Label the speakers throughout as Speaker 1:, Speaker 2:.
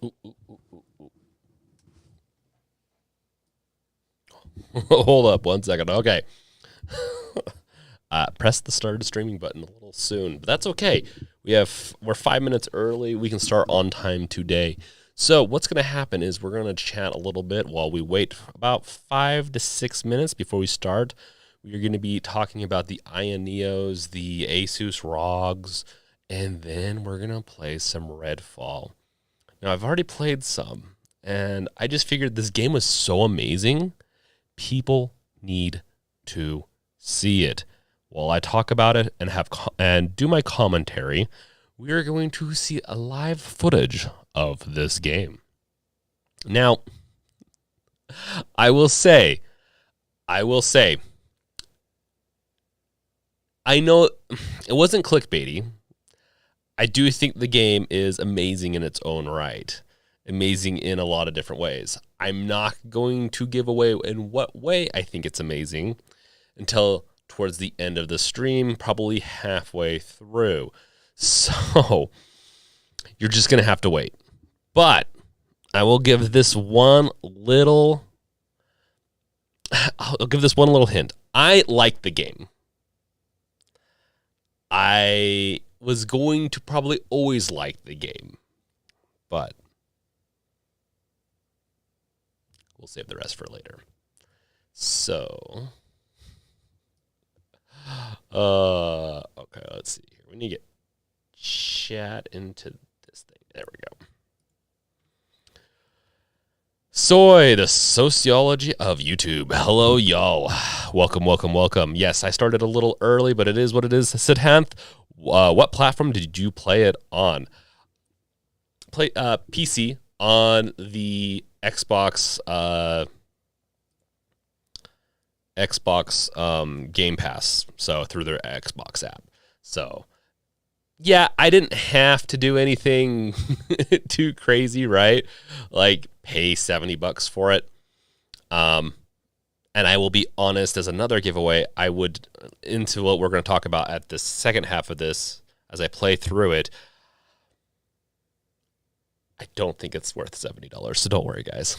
Speaker 1: Ooh, ooh, ooh, ooh, ooh. Hold up 1 second. Okay. Press the start streaming button a little soon, but that's okay. We're 5 minutes early. We can start on time today. So what's going to happen is we're going to chat a little bit while we wait for about 5 to 6 minutes before we start. We're going to be talking about the Ioneos, the Asus ROGs, and then we're going to play some Redfall. Now, I've already played some, and I just figured this game was so amazing, people need to see it. While I talk about it and do my commentary, we are going to see a live footage of this game. Now, I will say, I know it wasn't clickbaity. I do think the game is amazing in its own right. Amazing in a lot of different ways. I'm not going to give away in what way I think it's amazing until towards the end of the stream, probably halfway through. So you're just going to have to wait. But I will give this one little hint. I like the game. I was going to probably always like the game, but we'll save the rest for later. So, okay, let's see here. We need to get chat into this thing. There we go. Soy, the sociology of YouTube. Hello, y'all. Welcome. Yes, I started a little early, but it is what it is. Sidhanth, what platform did you play it on? Play PC on the Xbox Game Pass, so through their Xbox app. So yeah, I didn't have to do anything too crazy, right? Like pay $70 for it. And I will be honest, as another giveaway, I would, into what we're going to talk about at the second half of this, as I play through it, I don't think it's worth $70. So don't worry, guys.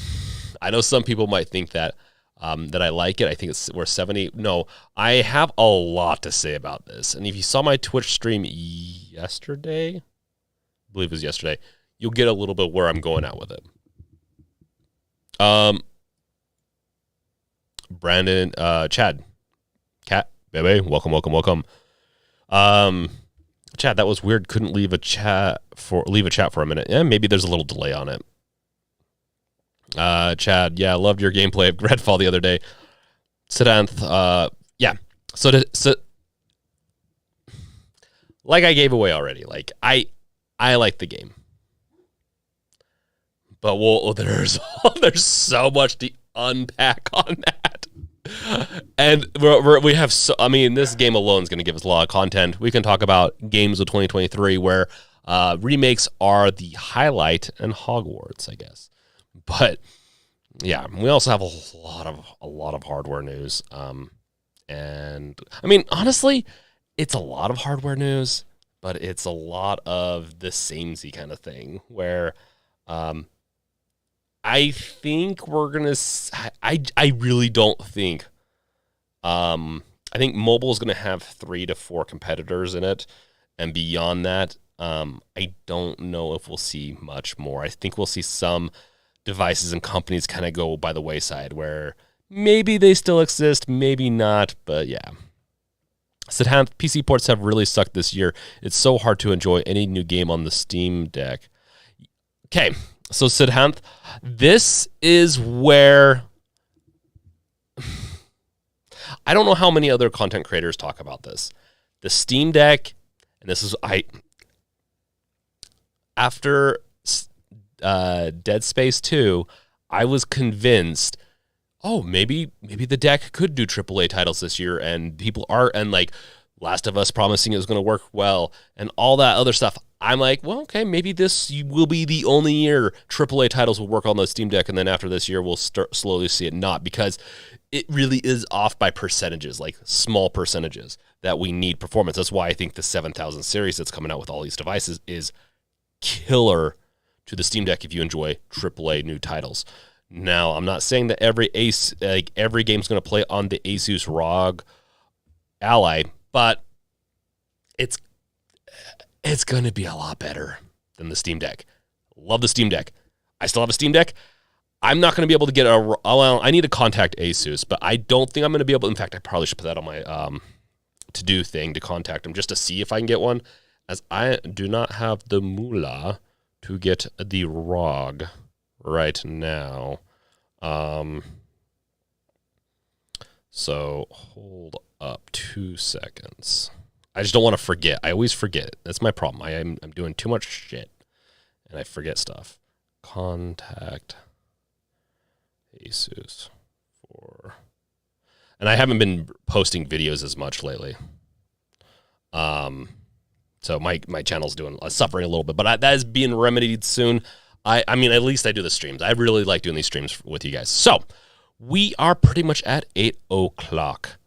Speaker 1: I know some people might think that I like it. I think it's worth $70. No, I have a lot to say about this. And if you saw my Twitch stream yesterday, I believe it was yesterday, you'll get a little bit where I'm going at with it. Brandon, Chad, Cat, baby, welcome. Chad, that was weird. Couldn't leave a chat for a minute. Yeah, maybe there's a little delay on it. Chad, yeah, loved your gameplay of Redfall the other day. Siddhanth, yeah. So like I gave away already. Like I like the game, but there's so much to unpack on that. And we have so, I mean, this game alone is going to give us a lot of content. We can talk about games of 2023 where remakes are the highlight, and Hogwarts, I guess. But yeah, we also have a lot of hardware news. And I mean, honestly, it's a lot of hardware news, but it's a lot of the samey kind of thing where I think we're going to I really don't think I think mobile is going to have 3 to 4 competitors in it, and beyond that, I don't know if we'll see much more. I think we'll see some devices and companies kind of go by the wayside where maybe they still exist, maybe not, but yeah. Sidhanth, PC ports have really sucked this year. It's so hard to enjoy any new game on the Steam Deck. Okay, so Sidhanth, this is where I don't know how many other content creators talk about this. The Steam Deck, and this is after Dead Space 2, I was convinced, oh, maybe the deck could do AAA titles this year, and people are, and like Last of Us promising it was going to work well, and all that other stuff. I'm like, well, okay, maybe this will be the only year AAA titles will work on the Steam Deck, and then after this year, we'll start slowly see it not, because it really is off by percentages, like small percentages that we need performance. That's why I think the 7000 series that's coming out with all these devices is killer to the Steam Deck if you enjoy AAA new titles. Now, I'm not saying that every game's going to play on the Asus ROG Ally, but it's going to be a lot better than the Steam Deck. Love the Steam Deck. I still have a Steam Deck. I'm not going to be able to get I need to contact Asus, but I don't think I'm going to be able. In fact, I probably should put that on my to-do thing to contact them just to see if I can get one, as I do not have the moolah to get the ROG right now. So hold up 2 seconds. I just don't want to forget. I always forget. That's my problem. I'm doing too much shit, and I forget stuff. Contact Asus for, and I haven't been posting videos as much lately. So my channel's suffering a little bit, but that is being remedied soon. I mean, at least I do the streams. I really like doing these streams with you guys. So we are pretty much at 8 o'clock.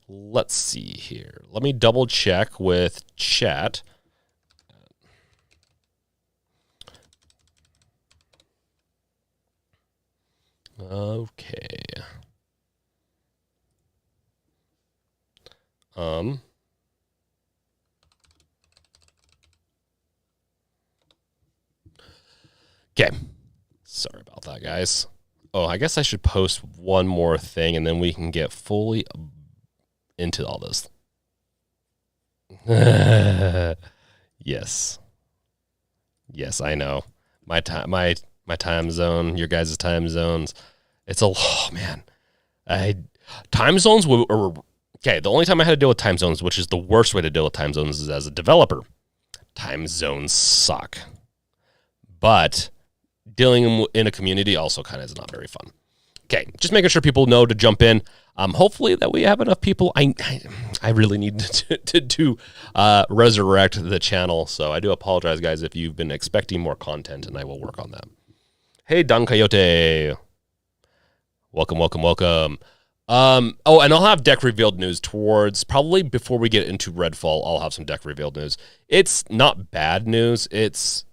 Speaker 1: Let's see here. Let me double check with chat. Okay. Okay. Sorry about that, guys. Oh, I guess I should post one more thing, and then we can get fully into all this. Yes. Yes, I know. My time zone, your guys' time zones. It's man. Time zones were okay. The only time I had to deal with time zones, which is the worst way to deal with time zones, is as a developer. Time zones suck. But dealing in a community also kind of is not very fun. Okay, just making sure people know to jump in. Hopefully that we have enough people. I really need to resurrect the channel, so I do apologize, guys, if you've been expecting more content, and I will work on that. Hey, Don Coyote. Welcome. And I'll have deck revealed news towards, probably before we get into Redfall, I'll have some deck revealed news. It's not bad news. It's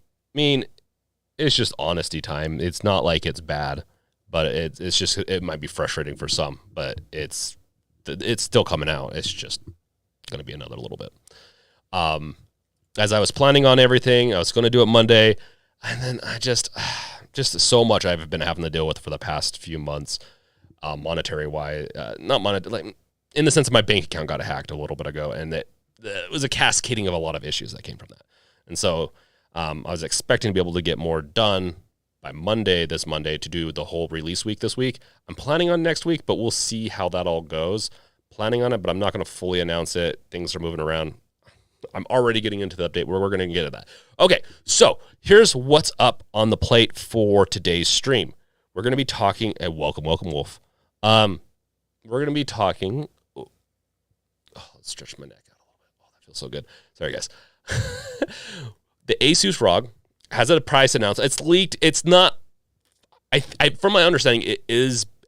Speaker 1: just honesty time. It's not like it's bad, but it's just, it might be frustrating for some, but it's still coming out. It's just going to be another little bit. As I was planning on everything, I was going to do it Monday, and then I just so much I've been having to deal with for the past few months, monetary wise, not monetary, like in the sense of my bank account got hacked a little bit ago, and it was a cascading of a lot of issues that came from that. And so I was expecting to be able to get more done by this Monday, to do the whole release week this week. I'm planning on next week, but we'll see how that all goes. Planning on it, but I'm not going to fully announce it. Things are moving around. I'm already getting into the update where we're going to get to that. Okay, so here's what's up on the plate for today's stream. We're going to be talking, and welcome, Wolf. We're going to be talking, let's stretch my neck out a little bit. Oh, that feels so good. Sorry, guys. The Asus ROG has a price announced. It's leaked. It's not, from my understanding,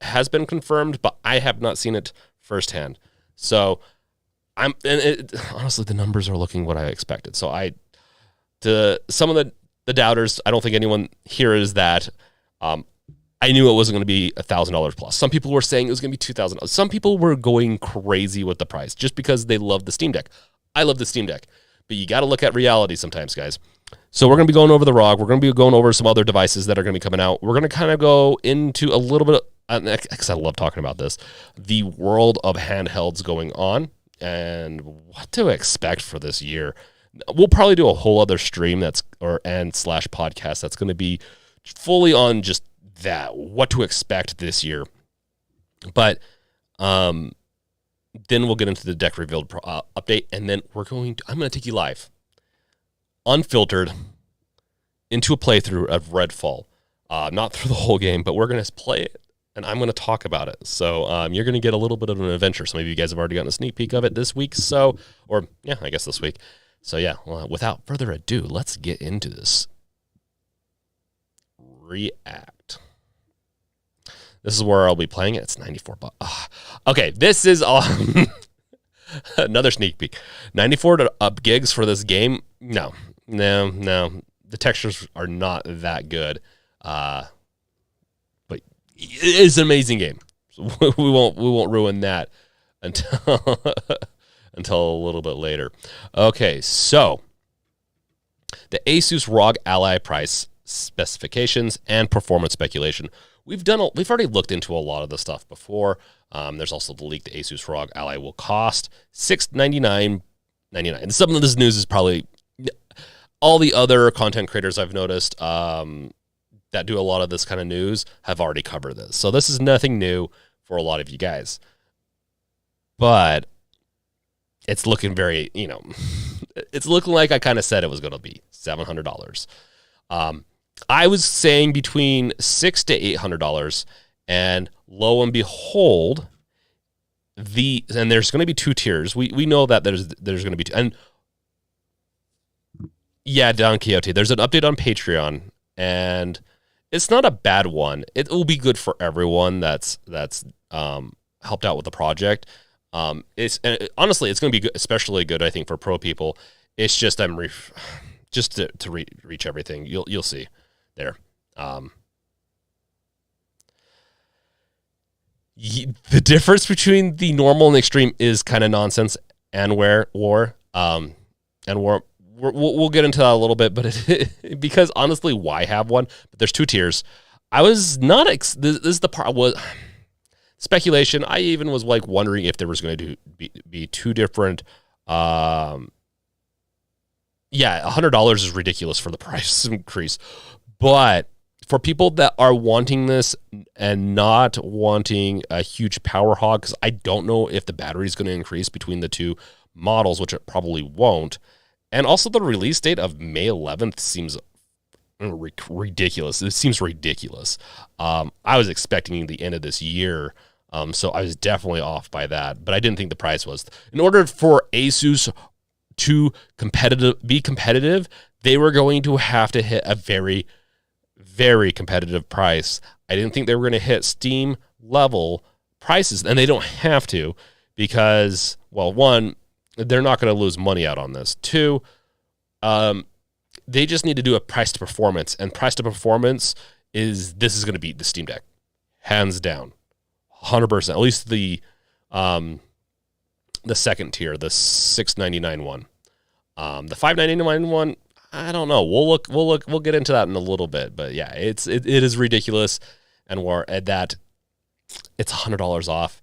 Speaker 1: has been confirmed, but I have not seen it firsthand. So honestly, the numbers are looking what I expected. So some of the doubters, I don't think anyone here is that. I knew it wasn't going to be $1,000 plus. Some people were saying it was going to be $2,000. Some people were going crazy with the price just because they love the Steam Deck. I love the Steam Deck, but you got to look at reality sometimes, guys. So we're going to be going over the ROG. We're going to be going over some other devices that are going to be coming out. We're going to kind of go into a little bit, because I love talking about this, the world of handhelds going on and what to expect for this year. We'll probably do a whole other stream /podcast that's going to be fully on just that, what to expect this year. But then we'll get into the deck revealed update, and then I'm going to take you live, unfiltered, into a playthrough of Redfall. Not through the whole game, but we're going to play it, and I'm going to talk about it. So you're going to get a little bit of an adventure. Some of you guys have already gotten a sneak peek of it this week. I guess this week. So yeah, without further ado, let's get into this. React. This is where I'll be playing it. It's $94. Okay, this is another sneak peek. 94 gigs for this game? No. the textures are not that good, but it is an amazing game. So we won't ruin that until until a little bit later. Okay, so the Asus ROG Ally price, specifications, and performance speculation. We've already looked into a lot of the stuff before. There's also the leak. The Asus ROG Ally will cost $699.99. And some of this news is probably all the other content creators I've noticed that do a lot of this kind of news have already covered this. So this is nothing new for a lot of you guys. But it's looking very, it's looking like I kind of said it was going to be $700. I was saying between $600 to $800, and lo and behold, and there's going to be two tiers. We know that there's going to be two, and yeah, Don Quixote. There's an update on Patreon, and it's not a bad one. It will be good for everyone that's helped out with the project. Honestly, it's going to be good, especially good, I think, for pro people. It's just to reach everything. You'll see there. The difference between the normal and the extreme is kind of nonsense, and we'll get into that a little bit, but because honestly, why have one? But there's two tiers. I was not. This is the part was speculation. I even was like wondering if there was going to be two different. $100 is ridiculous for the price increase, but for people that are wanting this and not wanting a huge power hog, because I don't know if the battery is going to increase between the two models, which it probably won't. And also the release date of May 11th seems ridiculous. It seems ridiculous. I was expecting the end of this year, so I was definitely off by that. But I didn't think the price was. In order for Asus to be competitive, they were going to have to hit a very, very competitive price. I didn't think they were going to hit Steam level prices, and they don't have to because, well, one, they're not going to lose money out on this. Two, they just need to do a price to performance, and price to performance is going to beat the Steam Deck, hands down, 100%. At least the second tier, the $699 one. The $599 one, I don't know. We'll get into that in a little bit, but yeah, it is ridiculous, and we're at that. It's $100 off.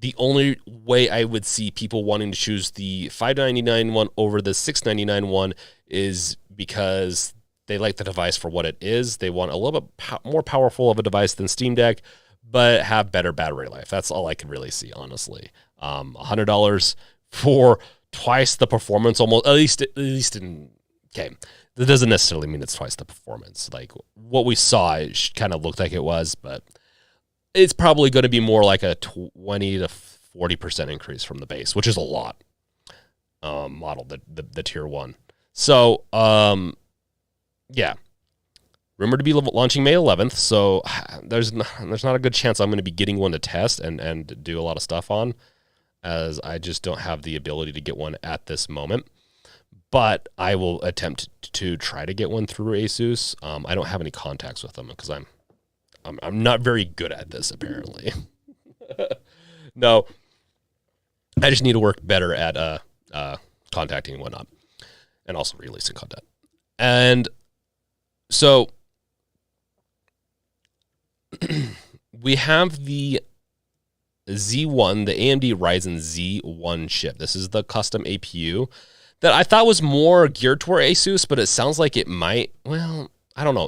Speaker 1: The only way I would see people wanting to choose the $599 one over the $699 one is because they like the device for what it is. They want a little bit more powerful of a device than Steam Deck, but have better battery life. That's all I can really see, honestly. $100 for twice the performance, almost at least in okay. That doesn't necessarily mean it's twice the performance. Like what we saw, it kind of looked like it was, but it's probably going to be more like a 20 to 40% increase from the base, which is a lot. Model the tier 1. So yeah, rumored to be launching May 11th. So there's not a good chance I'm going to be getting one to test and do a lot of stuff on, as I just don't have the ability to get one at this moment. But I will attempt to try to get one through Asus. I don't have any contacts with them because I'm not very good at this, apparently. No, I just need to work better at contacting and whatnot, and also releasing content. And so we have the Z1, the AMD Ryzen Z1 chip. This is the custom APU that I thought was more geared toward Asus, but it sounds like it might. Well, I don't know.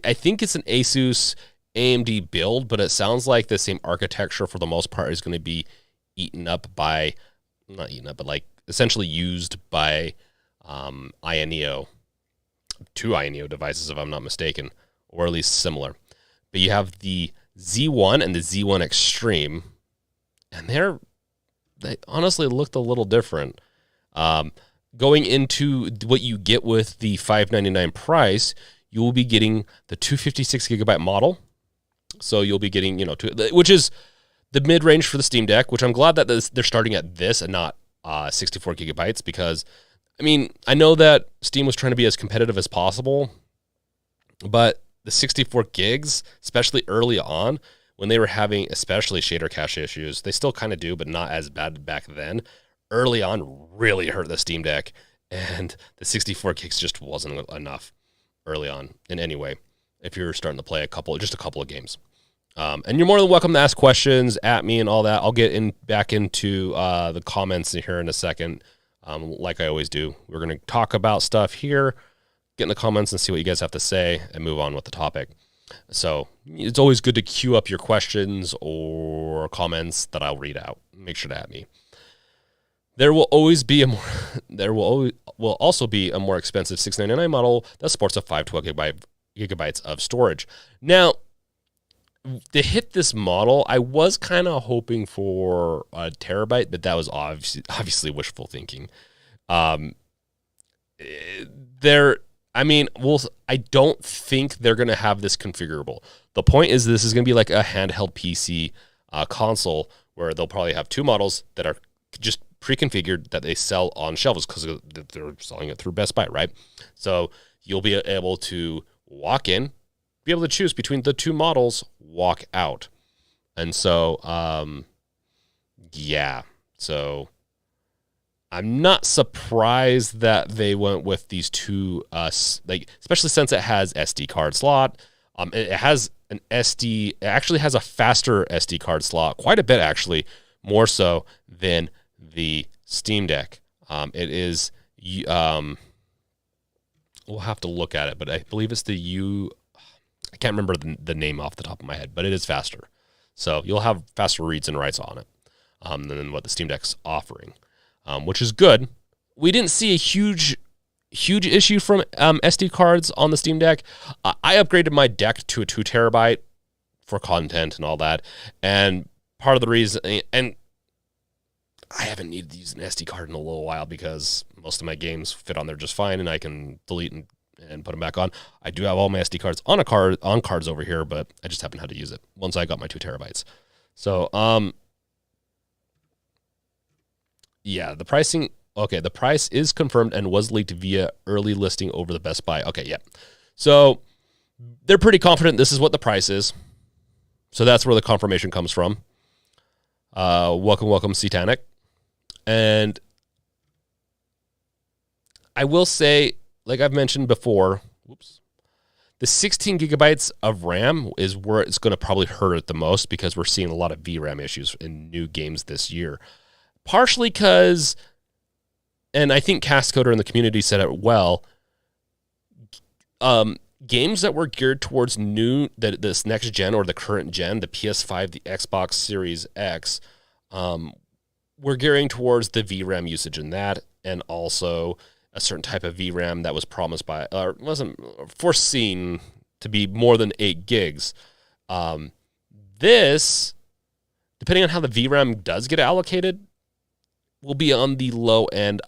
Speaker 1: I think it's an Asus AMD build, but it sounds like the same architecture for the most part is going to be not eaten up, but like essentially used by INEO, two INEO devices, if I'm not mistaken, or at least similar. But you have the Z1 and the Z1 Extreme, and they honestly looked a little different. Going into what you get with the $599 price, you will be getting the 256 gigabyte model. So you'll be getting, which is the mid-range for the Steam Deck, which I'm glad that they're starting at this and not 64 gigabytes, because I mean, I know that Steam was trying to be as competitive as possible, but the 64 gigs, especially early on, when they were having especially shader cache issues, they still kind of do, but not as bad back then. Early on really hurt the Steam Deck, and the 64 gigs just wasn't enough early on in any way if you're starting to play just a couple of games. And you're more than welcome to ask questions at me and all that. I'll get back into the comments here in a second, like I always do. We're going to talk about stuff here, get in the comments and see what you guys have to say, and move on with the topic. So it's always good to queue up your questions or comments that I'll read out. Make sure to add me. There will also be a more expensive $699 model that supports a 512 gigabytes of storage. Now, to hit this model, I was kind of hoping for a terabyte, but that was obviously wishful thinking. I don't think they're going to have this configurable. The point is this is going to be like a handheld PC console where they'll probably have two models that are just pre-configured that they sell on shelves because they're selling it through Best Buy, right? So you'll be able to walk in, be able to choose between the two models, walk out. And so, So I'm not surprised that they went with these two, especially since it has SD card slot. It has it actually has a faster SD card slot, quite a bit actually, more so than the Steam Deck. It is, we'll have to look at it, but I believe it's I can't remember the name off the top of my head, but it is faster. So you'll have faster reads and writes on it than what the Steam Deck's offering, which is good. We didn't see a huge issue from SD cards on the Steam Deck. I upgraded my deck to a 2 terabyte for content and all that. And part of the reason, and I haven't needed to use an SD card in a little while because most of my games fit on there just fine and I can delete and put them back on. I do have all my SD cards on cards over here, but I just haven't had to use it once I got my 2 terabytes. So, the pricing. Okay, the price is confirmed and was leaked via early listing over the Best Buy. Okay, yeah. So they're pretty confident this is what the price is. So that's where the confirmation comes from. Welcome, Satanic. And I will say, like I've mentioned before, the 16 gigabytes of RAM is where it's going to probably hurt it the most because we're seeing a lot of VRAM issues in new games this year. Partially because, and I think Castcoder in the community said it well, games that were geared towards this next gen or the current gen, the PS5, the Xbox Series X, we're gearing towards the VRAM usage in that, and also a certain type of VRAM that was promised by, or wasn't foreseen to be more than 8 gigs. This, depending on how the VRAM does get allocated, will be on the low end,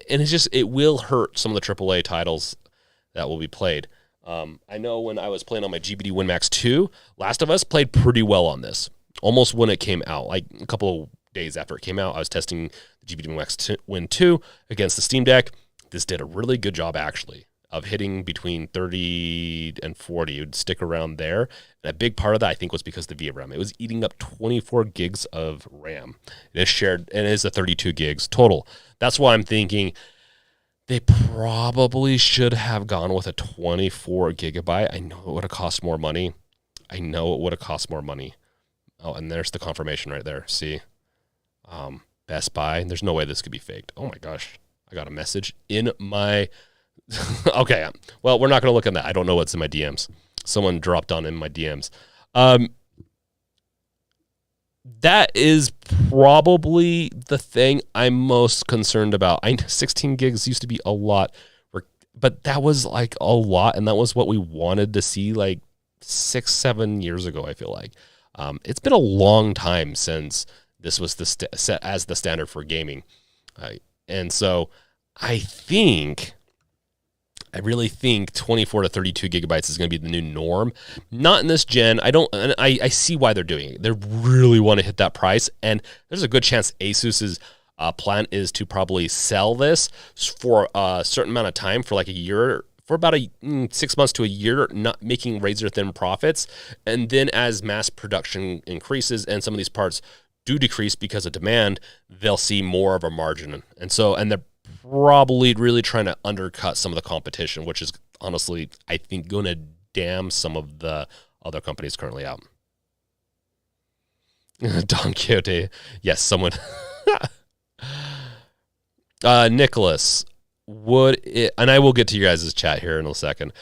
Speaker 1: and it will hurt some of the AAA titles that will be played. I know when I was playing on my GBD WinMax 2, Last of Us played pretty well on this, almost when it came out, like a couple of days after it came out. I was testing the GBD WinMax Win 2 against the Steam Deck. This did a really good job, actually, of hitting between 30 and 40. It would stick around there. And a big part of that, I think, was because of the VRAM. It was eating up 24 gigs of RAM. It is shared, and it is a 32 gigs total. That's why I'm thinking they probably should have gone with a 24 gigabyte. I know it would have cost more money. Oh, and there's the confirmation right there. See? Best Buy. There's no way this could be faked. Oh, my gosh. I got a message in my... Okay, well, we're not going to look at that. I don't know what's in my DMs. Someone dropped on in my DMs. That is probably the thing I'm most concerned about. I know 16 gigs used to be a lot, but that was like a lot, and that was what we wanted to see like 6-7 years ago, I feel like. It's been a long time since this was set as the standard for gaming. And so I really think 24 to 32 gigabytes is going to be the new norm. Not in this gen. I see why they're doing it. They really want to hit that price, and there's a good chance Asus is plan is to probably sell this for a certain amount of time, for like a year, for about 6 months to a year, not making razor thin profits. And then as mass production increases and some of these parts do decrease because of demand, they'll see more of a margin. And they're probably really trying to undercut some of the competition, which is honestly, I think, going to damn some of the other companies currently out. Don Quixote. Yes, someone. Nicholas, and I will get to your guys' chat here in a second.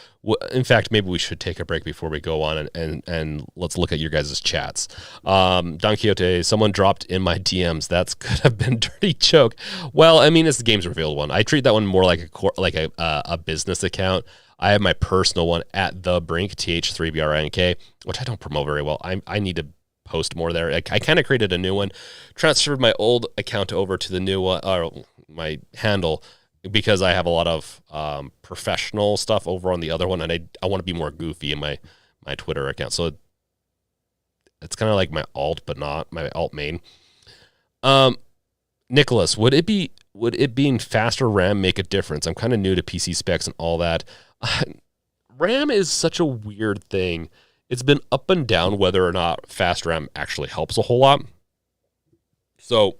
Speaker 1: In fact, maybe we should take a break before we go on and let's look at your guys' chats. Don Quixote, someone dropped in my DMs. That could have been dirty joke. Well, I mean, it's the games revealed one. I treat that one more like a business account. I have my personal one at the Brink, TH3BRNK, which I don't promote very well. I need to post more there. I kind of created a new one, transferred my old account over to the new one, or my handle, because I have a lot of professional stuff over on the other one, and I want to be more goofy in my Twitter account. So it's kind of like my alt, but not my alt main. Nicholas, would it being faster RAM make a difference? I'm kind of new to PC specs and all that. RAM is such a weird thing. It's been up and down whether or not fast RAM actually helps a whole lot. So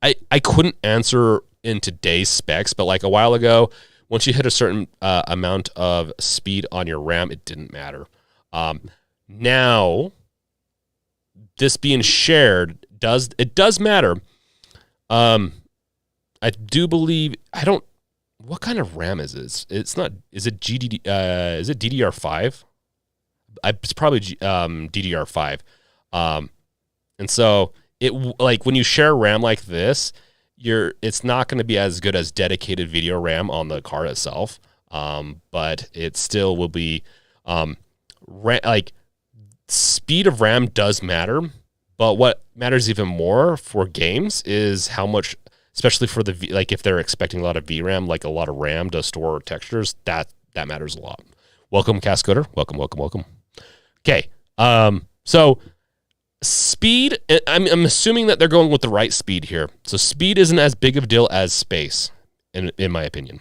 Speaker 1: I couldn't answer in today's specs, but like a while ago, once you hit a certain amount of speed on your RAM, it didn't matter. Now, this being shared does matter. I do believe, what kind of RAM is this? It's not, is it DDR5? It's probably DDR5. And so when you share RAM like this, it's not going to be as good as dedicated video RAM on the card itself. But it still will be, speed of RAM does matter, but what matters even more for games is how much, especially for if they're expecting a lot of VRAM, like a lot of RAM to store textures, that matters a lot. Welcome, Cascoder. Welcome. Okay. So speed, I'm assuming that they're going with the right speed here. So speed isn't as big of a deal as space, in my opinion.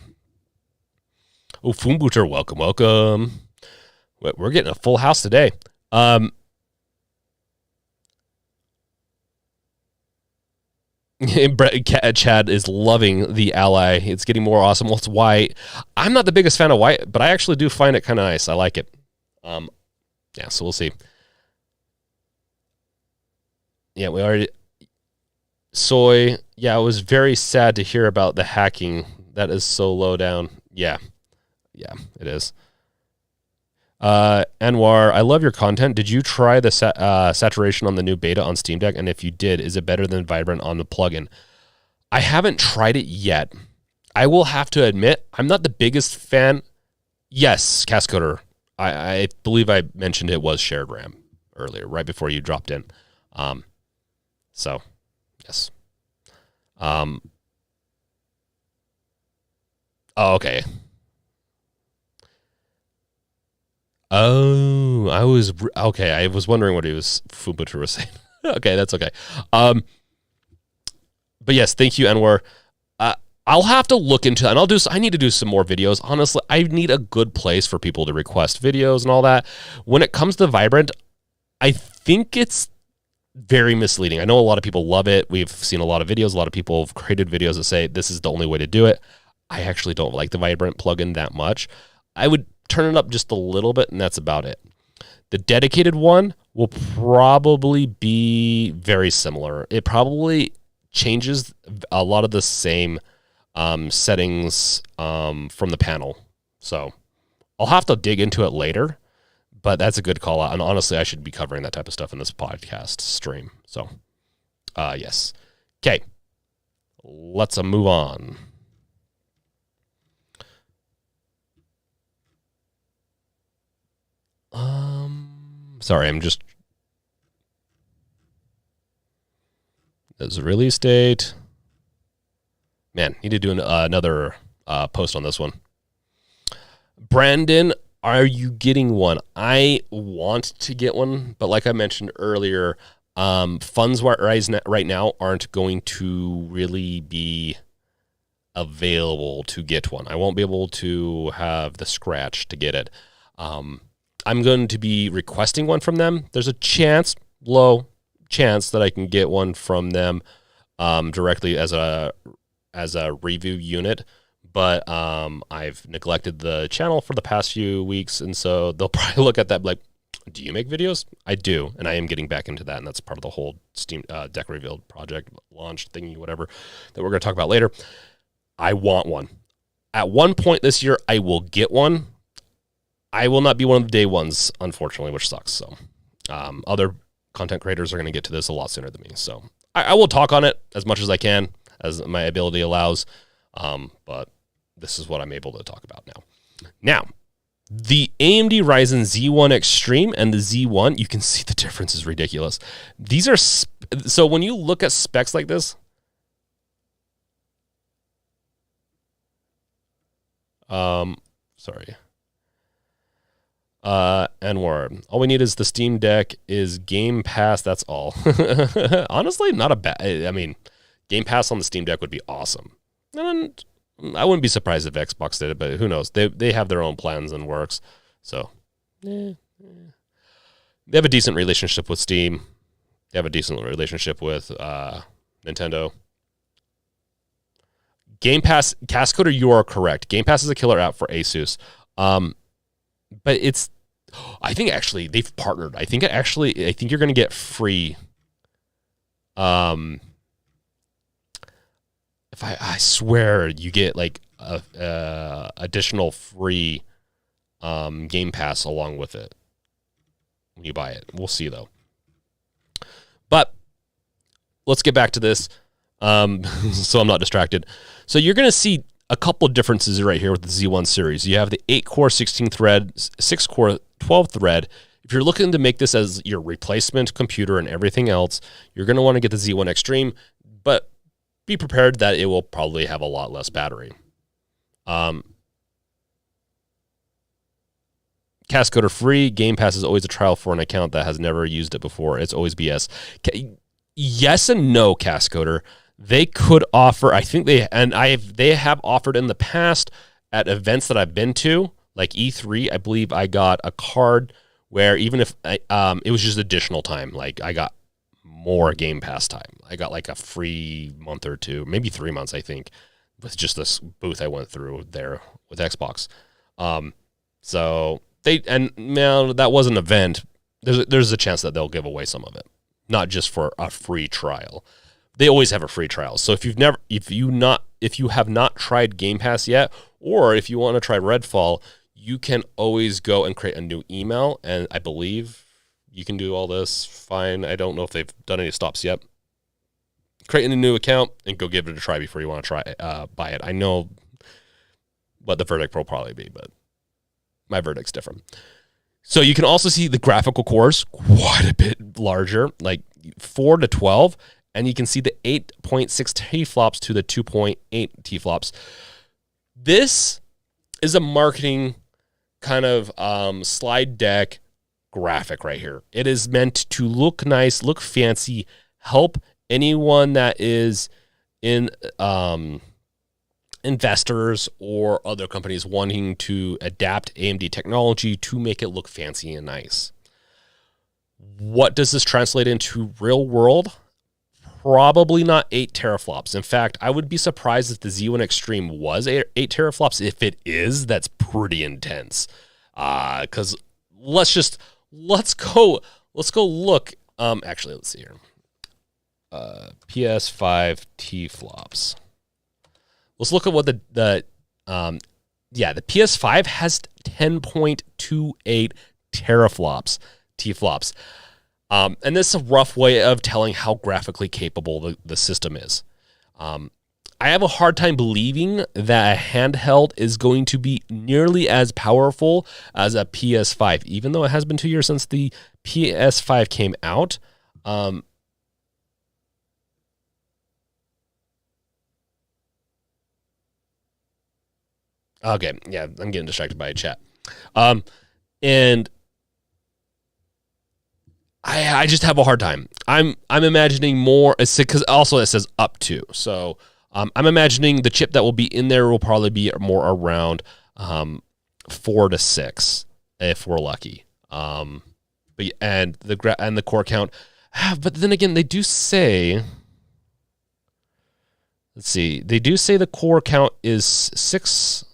Speaker 1: Oh, Foombuter, welcome. We're getting a full house today. Chad is loving the Ally. It's getting more awesome. Well, it's white. I'm not the biggest fan of white, but I actually do find it kind of nice. I like it. Yeah, so we'll see. Yeah, we already... Soy. Yeah, it was very sad to hear about the hacking. That is so low down. Yeah, it is. Anwar, I love your content. Did you try the saturation on the new beta on Steam Deck? And if you did, is it better than Vibrant on the plugin? I haven't tried it yet. I will have to admit, I'm not the biggest fan. Yes, Cascoder. I believe I mentioned it was shared RAM earlier, right before you dropped in. So, yes. Oh, okay. Oh, I was wondering what Fubutu was saying. Okay, that's okay. But yes, thank you, Anwar. I'll have to look into it, and I need to do some more videos. Honestly, I need a good place for people to request videos and all that. When it comes to Vibrant, I think it's very misleading. I know a lot of people love it. We've seen a lot of videos. A lot of people have created videos that say this is the only way to do it. I actually don't like the Vibrant plugin that much. I would turn it up just a little bit, and that's about it. The dedicated one will probably be very similar. It probably changes a lot of the same settings from the panel. So I'll have to dig into it later, but that's a good call out. And honestly, I should be covering that type of stuff in this podcast stream. So, yes. Okay. Let's move on. Sorry, there's a release date. Man, need to do another post on this one. Brandon, are you getting one? I want to get one, but like I mentioned earlier, Funds right now aren't going to really be available to get one. I won't be able to have the scratch to get it. I'm going to be requesting one from them. There's a chance, low chance, that I can get one from them directly as a review unit. But I've neglected the channel for the past few weeks, and so they'll probably look at that like, do you make videos? I do, and I am getting back into that, and that's part of the whole Steam Deck Revealed project, launch thingy, whatever, that we're going to talk about later. I want one. At one point this year, I will get one. I will not be one of the day ones, unfortunately, which sucks. So other content creators are going to get to this a lot sooner than me. So I will talk on it as much as I can, as my ability allows, but this is what I'm able to talk about now. Now, the AMD Ryzen Z1 Extreme and the Z1, you can see the difference is ridiculous. These are, so when you look at specs like this, sorry. Anwar, all we need is the Steam Deck is Game Pass, that's all. Honestly, not a bad, I mean, Game Pass on the Steam Deck would be awesome. And I wouldn't be surprised if Xbox did it, but who knows? They have their own plans and works. So, they have a decent relationship with Steam. They have a decent relationship with Nintendo. Game Pass, Cascoder, you are correct. Game Pass is a killer app for Asus. But it's, I think actually they've partnered. I think you're going to get free. If I swear you get like additional free Game Pass along with it when you buy it. We'll see though. But let's get back to this, so I'm not distracted. So you're going to see a couple differences right here with the Z1 series. You have the 8-core 16-thread, 6-core 12-thread. If you're looking to make this as your replacement computer and everything else, you're going to want to get the Z1 Extreme, but be prepared that it will probably have a lot less battery. Cascoder free. Game Pass is always a trial for an account that has never used it before. It's always BS. Yes and no, Cascoder. They could offer, I think they have offered in the past at events that I've been to, like E3. I believe I got a card where even if it was just additional time, like I got more Game Pass time. I got like a free month or two, maybe 3 months, I think, with just this booth I went through there with Xbox. So that was an event. There's a chance that they'll give away some of it, not just for a free trial. They always have a free trial. So if you have not tried Game Pass yet, or if you want to try Redfall, you can always go and create a new email, and I believe you can do all this fine. I don't know if they've done any stops yet. Create a new account and go give it a try before you want to buy it. I know what the verdict will probably be, but my verdict's different. So you can also see the graphical cores quite a bit larger, like 4 to 12, and you can see the 8.6 T-flops to the 2.8 T-flops. This is a marketing kind of slide deck graphic right here. It is meant to look nice, look fancy, help anyone that is in investors or other companies wanting to adapt AMD technology to make it look fancy and nice. What does this translate into real world? Probably not 8 teraflops. In fact, I would be surprised if the Z1 Extreme was 8 teraflops. If it is, that's pretty intense. Because let's go look. Actually, let's see here. PS5 T-flops. Let's look at what the PS5 has 10.28 teraflops, T-flops. And this is a rough way of telling how graphically capable the system is. I have a hard time believing that a handheld is going to be nearly as powerful as a PS5, even though it has been 2 years since the PS5 came out. Okay, yeah, I'm getting distracted by a chat. And I just have a hard time. I'm imagining more, because also it says up to. So I'm imagining the chip that will be in there will probably be more around 4 to 6 if we're lucky. And the core count. But then again, they do say. Let's see. They do say the core count is 6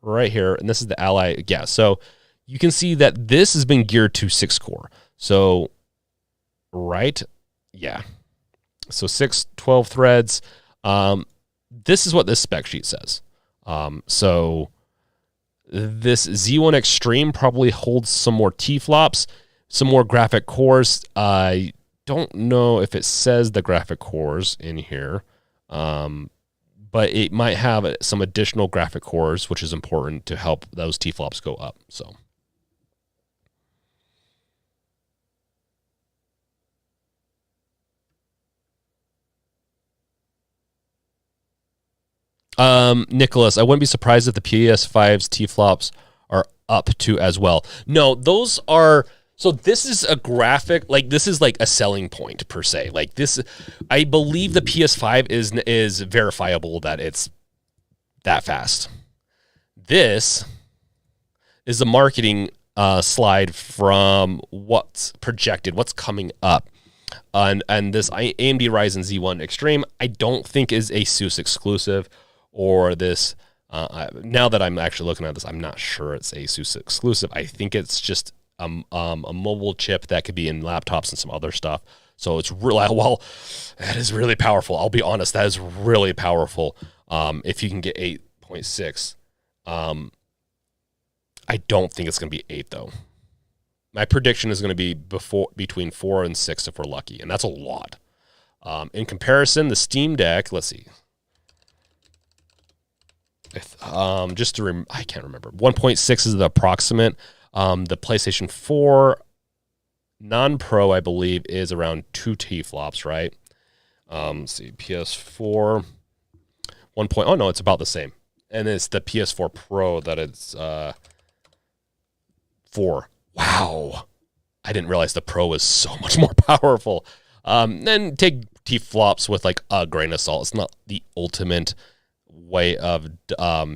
Speaker 1: right here, and this is the Ally. Yeah, so you can see that this has been geared to 6 core. So, right? Yeah. So 12 threads. This is what this spec sheet says. So this Z1 Extreme probably holds some more T-flops, some more graphic cores. I don't know if it says the graphic cores in here. But it might have some additional graphic cores, which is important to help those T-flops go up. So, Nicholas, I wouldn't be surprised if the PS5's T-flops are up to as well. No, those are. So this is a graphic, like this is like a selling point per se. Like this, I believe the PS5 is verifiable that it's that fast. This is a marketing slide from what's projected, what's coming up. And this AMD Ryzen Z1 Extreme, I don't think is Asus exclusive, or this, now that I'm actually looking at this, I'm not sure it's Asus exclusive. I think it's just a mobile chip that could be in laptops and some other stuff. So it's really, well, that is really powerful. I'll be honest, that is really powerful. If you can get 8.6, I don't think it's going to be 8 though. My prediction is going to be between 4 and 6 if we're lucky, and that's a lot. In comparison, the Steam Deck, let's see. I can't remember. 1.6 is the approximate. The PlayStation 4 non-pro, I believe, is around 2 T-flops, right? Let's see, PS4 1. Oh no, it's about the same, and it's the PS4 Pro that it's 4. Wow, I didn't realize the Pro was so much more powerful. Then take T-flops with like a grain of salt. It's not the ultimate way of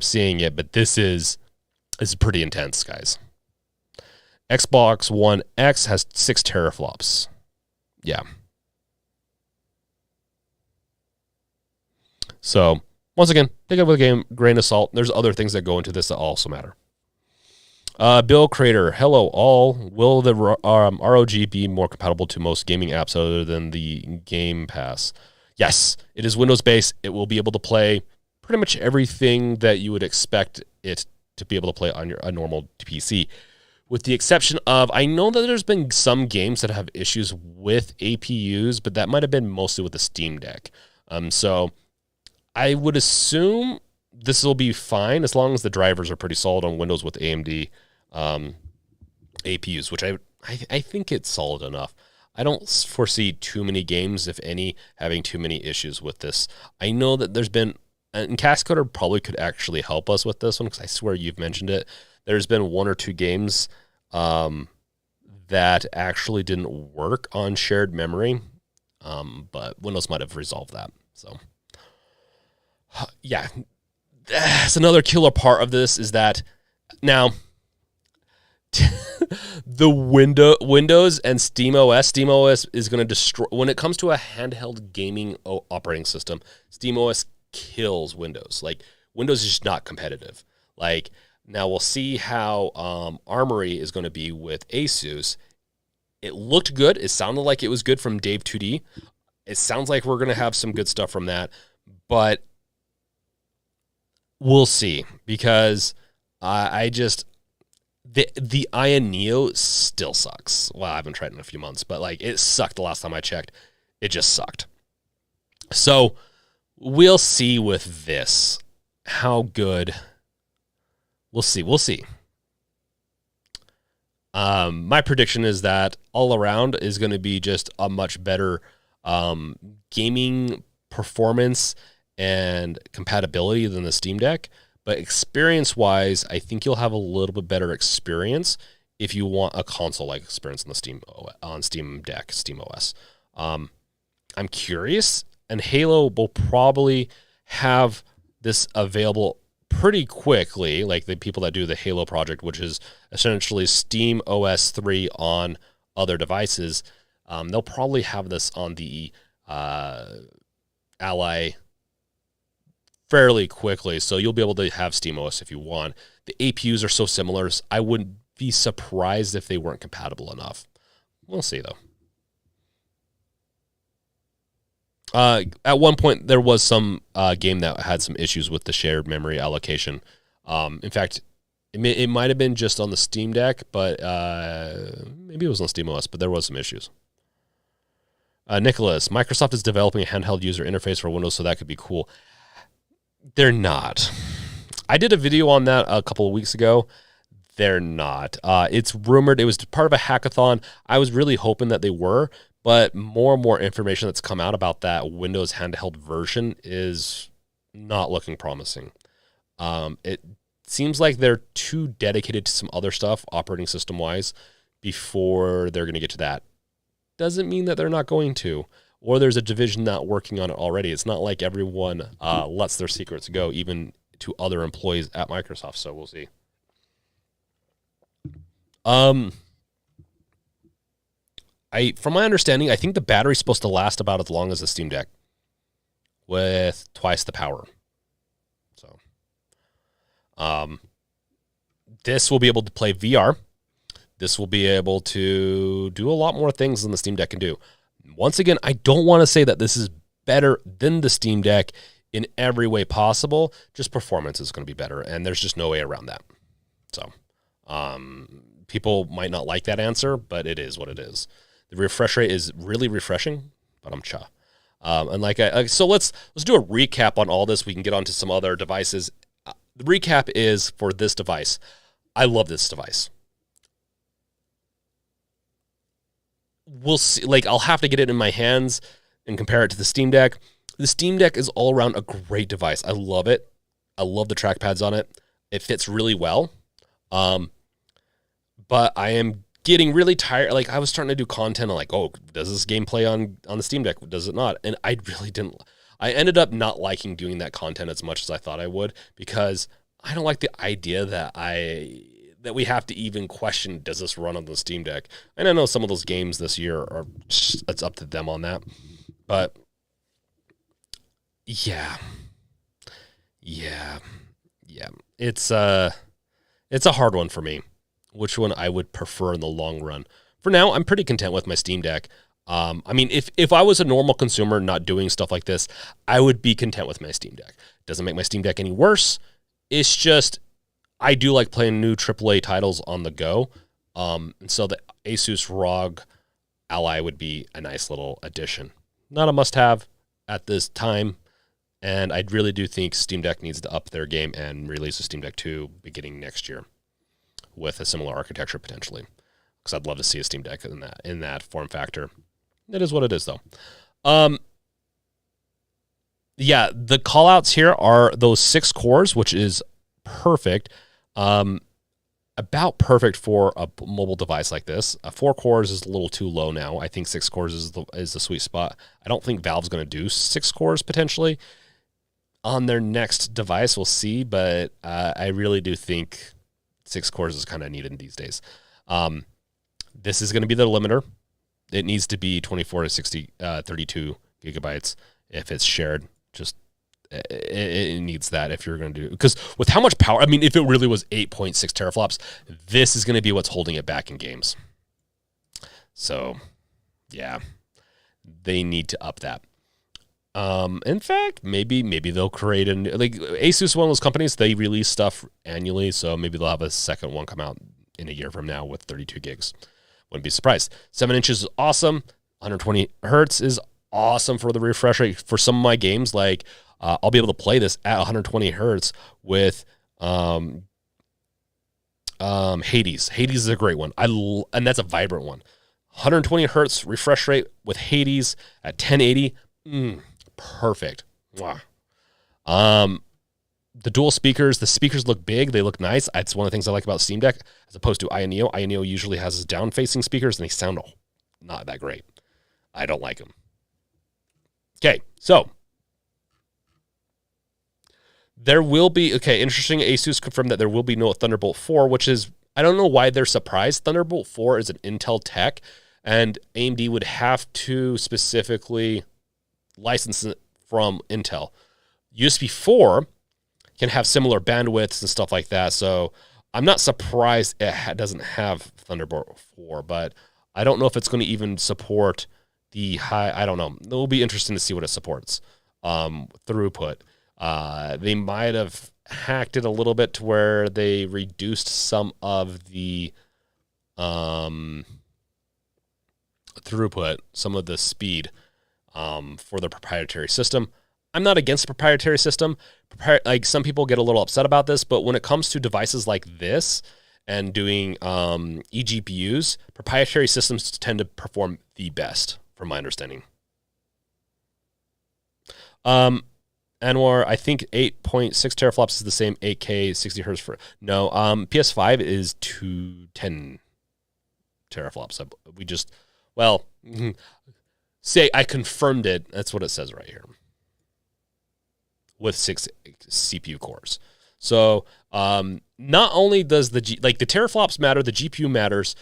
Speaker 1: seeing it, but this is pretty intense, guys. Xbox One X has 6 teraflops. Yeah. So, once again, take it with a grain of salt. There's other things that go into this that also matter. Bill Crater, hello all. Will the ROG be more compatible to most gaming apps other than the Game Pass? Yes, it is Windows-based. It will be able to play pretty much everything that you would expect it to be able to play on a normal PC. With the exception of, I know that there's been some games that have issues with APUs, but that might have been mostly with the Steam Deck. So I would assume this will be fine as long as the drivers are pretty solid on Windows with AMD APUs, which I think it's solid enough. I don't foresee too many games, if any, having too many issues with this. I know that there's been, and Cascoder probably could actually help us with this one, because I swear you've mentioned it. There's been 1 or 2 games that actually didn't work on shared memory, but Windows might have resolved that. So, yeah, that's another killer part of this is that now the Windows and SteamOS is going to destroy when it comes to a handheld gaming operating system. SteamOS kills Windows. Like, Windows is just not competitive. Like, now we'll see how Armory is going to be with Asus. It looked good. It sounded like it was good from Dave 2D. It sounds like we're going to have some good stuff from that, but we'll see, because I just the Aya Neo still sucks. Well, I haven't tried it in a few months, but like, it sucked the last time I checked. It just sucked. So we'll see with this how good. We'll see. My prediction is that all around is going to be just a much better gaming performance and compatibility than the Steam Deck. But experience-wise, I think you'll have a little bit better experience if you want a console-like experience on the Steam Deck, Steam OS. I'm curious, and Halo will probably have this available pretty quickly, like the people that do the Halo project, which is essentially Steam OS 3 on other devices. They'll probably have this on the Ally fairly quickly, so you'll be able to have Steam OS if you want. The APUs are so similar, I wouldn't be surprised if they weren't compatible enough. We'll see, though. At one point, there was some game that had some issues with the shared memory allocation. In fact, it might have been just on the Steam Deck, but maybe it was on Steam OS, but there was some issues. Nicholas, Microsoft is developing a handheld user interface for Windows, so that could be cool. They're not. I did a video on that a couple of weeks ago. They're not. It's rumored it was part of a hackathon. I was really hoping that they were, but more and more information that's come out about that Windows handheld version is not looking promising. It seems like they're too dedicated to some other stuff, operating system-wise, before they're going to get to that. Doesn't mean that they're not going to, or there's a division not working on it already. It's not like everyone lets their secrets go, even to other employees at Microsoft, so we'll see. From my understanding, I think the battery's supposed to last about as long as the Steam Deck, with twice the power. So, this will be able to play VR. This will be able to do a lot more things than the Steam Deck can do. Once again, I don't want to say that this is better than the Steam Deck in every way possible. Just performance is going to be better, and there's just no way around that. So, people might not like that answer, but it is what it is. The refresh rate is really refreshing, but I'm cha. And so let's do a recap on all this. We can get onto some other devices. The recap is for this device. I love this device. We'll see. Like, I'll have to get it in my hands and compare it to the Steam Deck. The Steam Deck is all around a great device. I love it. I love the trackpads on it. It fits really well. But I am getting really tired. Like, I was starting to do content on, like, oh, does this game play on the Steam Deck? Does it not? And I really didn't. I ended up not liking doing that content as much as I thought I would, because I don't like the idea that we have to even question, does this run on the Steam Deck? And I know some of those games this year are just, it's up to them on that. But yeah. It's a hard one for me. Which one I would prefer in the long run. For now, I'm pretty content with my Steam Deck. I mean, if I was a normal consumer not doing stuff like this, I would be content with my Steam Deck. Doesn't make my Steam Deck any worse. It's just, I do like playing new AAA titles on the go. And so the Asus ROG Ally would be a nice little addition. Not a must-have at this time. And I really do think Steam Deck needs to up their game and release a Steam Deck 2 beginning next year, with a similar architecture potentially, because I'd love to see a Steam Deck in that form factor. It is what it is, though. Yeah, the callouts here are those 6 cores, which is perfect. About perfect for a mobile device like this. 4 cores is a little too low now. I think 6 cores is the sweet spot. I don't think Valve's going to do 6 cores potentially on their next device. We'll see, but I really do think 6 cores is kind of needed these days. This is going to be the limiter. It needs to be 24 to 60, 32 gigabytes if it's shared. Just it needs that if you're going to do, because with how much power, I mean, if it really was 8.6 teraflops, this is going to be what's holding it back in games. So, yeah, they need to up that. In fact, maybe they'll create a new, like Asus, one of those companies, they release stuff annually, so maybe they'll have a second one come out in a year from now with 32 gigs. Wouldn't be surprised. 7 inches is awesome. 120 hertz is awesome for the refresh rate. For some of my games, like I'll be able to play this at 120 hertz with Hades. Hades is a great one. And that's a vibrant one. 120 hertz refresh rate with Hades at 1080. Perfect. Wow. The dual speakers, the speakers look big. They look nice. It's one of the things I like about Steam Deck as opposed to Aya Neo. Aya Neo usually has down-facing speakers, and they sound not that great. I don't like them. Okay, so there will be, interesting. Asus confirmed that there will be no Thunderbolt 4, which is, I don't know why they're surprised. Thunderbolt 4 is an Intel tech, and AMD would have to specifically license it from Intel. USB 4 can have similar bandwidths and stuff like that, so I'm not surprised it doesn't have Thunderbolt 4, but I don't know if it's going to even support the high, I don't know. It will be interesting to see what it supports. Throughput. They might have hacked it a little bit to where they reduced some of the throughput, some of the speed for the proprietary system. I'm not against the proprietary system. Like, some people get a little upset about this, but when it comes to devices like this and doing eGPUs, proprietary systems tend to perform the best, from my understanding. Anwar, I think 8.6 teraflops is the same 8K 60 hertz for... No, PS5 is 210 teraflops. We just... Well, say I confirmed it. That's what it says right here. With 6 CPU cores. So not only does the teraflops matter, the GPU matters,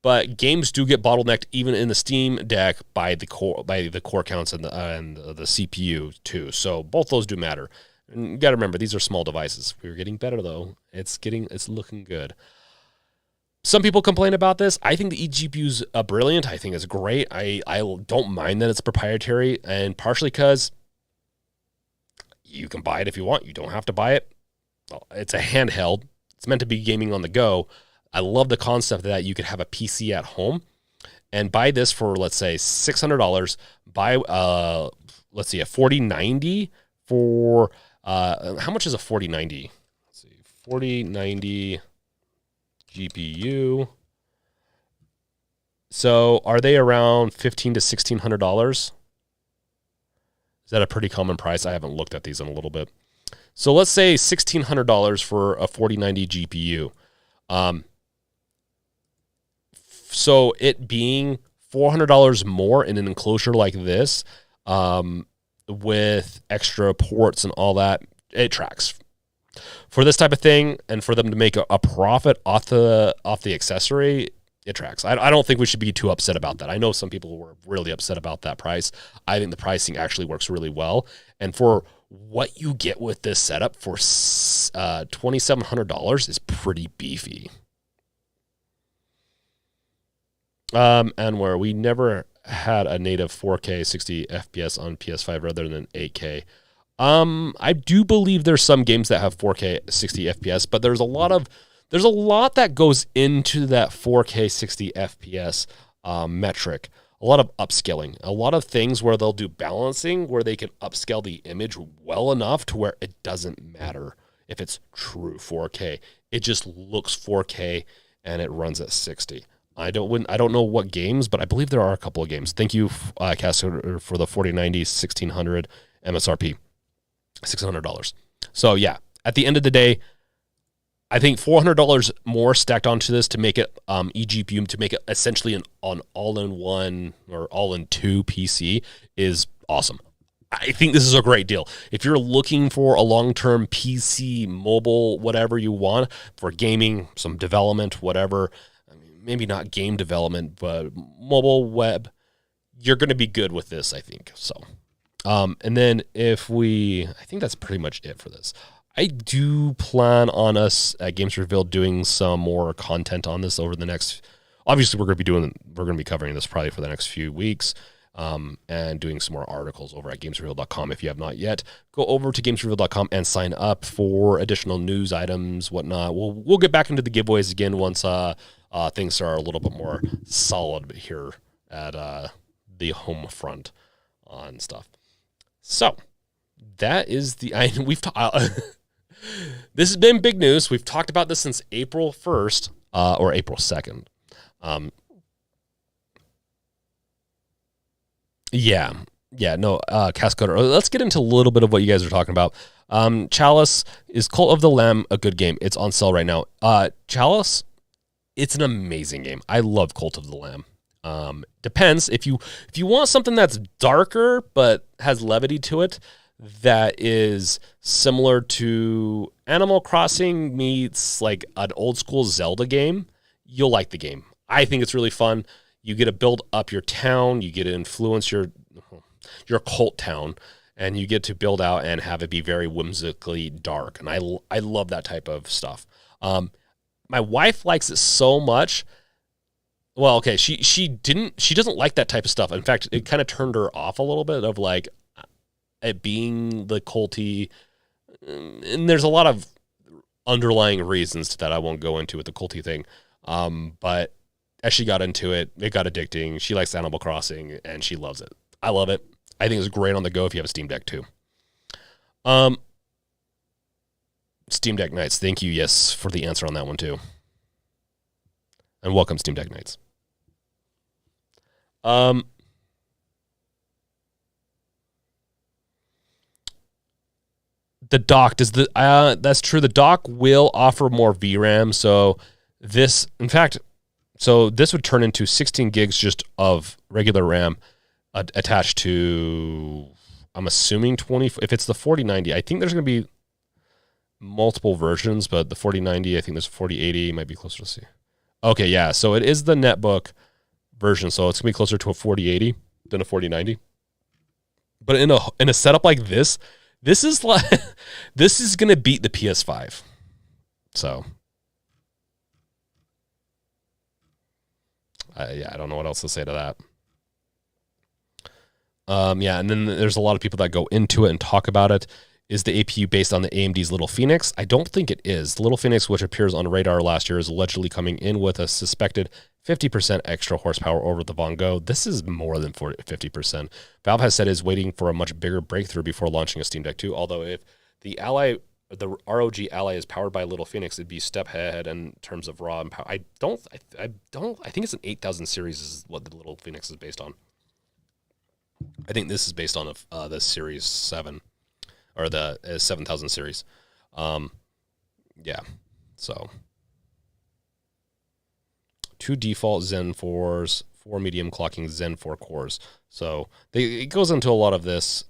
Speaker 1: but games do get bottlenecked even in the Steam Deck by the core counts and the CPU too. So both those do matter. And you got to remember, these are small devices. We're getting better though. It's looking good. Some people complain about this. I think the eGPU's brilliant. I think it's great. I don't mind that it's proprietary, and partially because you can buy it if you want. You don't have to buy it. It's a handheld. It's meant to be gaming on the go. I love the concept that you could have a PC at home and buy this for, let's say, $600. Buy, let's see, a 4090 for, how much is a 4090? Let's see, 4090 GPU. So are they around $1,500 to $1,600? Is that a pretty common price? I haven't looked at these in a little bit. So let's say $1,600 for a 4090 GPU. So it being $400 more in an enclosure like this, with extra ports and all that, it tracks. For this type of thing, and for them to make a profit off the accessory, it tracks. I don't think we should be too upset about that. I know some people were really upset about that price. I think the pricing actually works really well. And for what you get with this setup for $2,700 is pretty beefy. And where we never had a native 4K 60 FPS on PS5 rather than 8K. I do believe there's some games that have 4K 60 FPS, but there's a lot that goes into that 4K 60 FPS metric. A lot of upscaling, a lot of things where they'll do balancing, where they can upscale the image well enough to where it doesn't matter if it's true 4K. It just looks 4K and it runs at 60. I don't know what games, but I believe there are a couple of games. Thank you, Castle, for the 4090 1600 MSRP, $600. So yeah, at the end of the day, I think $400 more stacked onto this to make it eGPU, to make it essentially an all-in-one or all-in-two PC is awesome. I think this is a great deal. If you're looking for a long-term PC, mobile, whatever you want, for gaming, some development, whatever, I mean, maybe not game development, but mobile web, you're going to be good with this, I think. So, and then I think that's pretty much it for this. I do plan on us at Games Revealed doing some more content on this over the next. Obviously, we're going to be covering this probably for the next few weeks, and doing some more articles over at GamesRevealed.com. If you have not yet, go over to GamesRevealed.com and sign up for additional news items, whatnot. We'll get back into the giveaways again once things are a little bit more solid here at the home front on stuff. So that is this has been big news. We've talked about this since April 1st, or April 2nd. Yeah. Yeah, no, Cascoder. Let's get into a little bit of what you guys are talking about. Chalice is Cult of the Lamb, a good game. It's on sale right now. Chalice, it's an amazing game. I love Cult of the Lamb. Depends if you want something that's darker but has levity to it, that is similar to Animal Crossing meets like an old school Zelda game, you'll like the game. I think it's really fun. You get to build up your town, you get to influence your cult town, and you get to build out and have it be very whimsically dark. And I love that type of stuff. My wife likes it so much. Well, okay, she doesn't like that type of stuff. In fact, it kind of turned her off a little bit of like it being the culty, and there's a lot of underlying reasons to that I won't go into with the culty thing. But as she got into it, it got addicting. She likes Animal Crossing, and she loves it. I love it. I think it's great on the go if you have a Steam Deck too. Steam Deck Nights, thank you, yes, for the answer on that one too. And welcome, Steam Deck Nights. The dock does that's true. The dock will offer more VRAM. So this would turn into 16 gigs just of regular RAM attached to, I'm assuming 20. If it's the 4090, I think there's going to be multiple versions, but the 4090, I think there's 4080, might be closer to see. Okay, yeah. So it is the netbook version, so it's going to be closer to a 4080 than a 4090. But in a setup like this is like this is going to beat the PS5. So I don't know what else to say to that. Yeah, and then there's a lot of people that go into it and talk about it. Is the APU based on the AMD's Little Phoenix? I don't think it is. The Little Phoenix, which appears on radar last year, is allegedly coming in with a suspected 50% extra horsepower over the Von Go. This is more than 50%. Valve has said is waiting for a much bigger breakthrough before launching a Steam Deck 2, although if the ROG Ally is powered by Little Phoenix, it'd be step ahead in terms of raw and power. I think it's an 8000 series is what the Little Phoenix is based on. I think this is based on the Series 7 or the 7000 series. Yeah, so 2 default Zen 4s, 4 medium clocking Zen 4 cores. So it goes into a lot of this.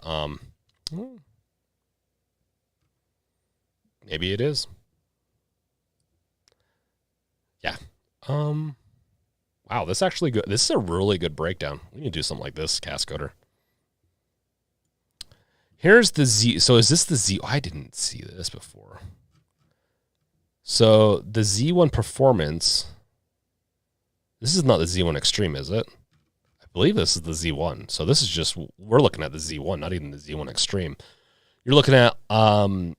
Speaker 1: Maybe it is. Yeah. Wow, this is actually good. This is a really good breakdown. We need to do something like this, Cascoder. Here's the Z. So is this the Z? Oh, I didn't see this before. So the Z1 Performance. This is not the Z1 Extreme, is it? I believe this is the Z1. So this is just, we're looking at the Z1, not even the Z1 Extreme. You're looking at Grand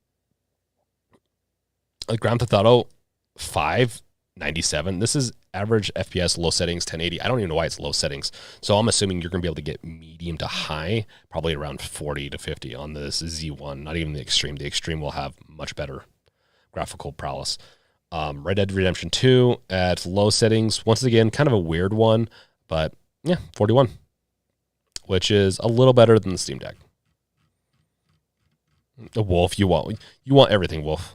Speaker 1: Theft Auto 5 97. This is average FPS, low settings, 1080. I don't even know why it's low settings. So I'm assuming you're going to be able to get medium to high, probably around 40 to 50 on this Z1, not even the Extreme. The Extreme will have much better graphical prowess. Red Dead Redemption 2 at low settings. Once again, kind of a weird one, but yeah, 41, which is a little better than the Steam Deck. Wolf, you want everything, Wolf.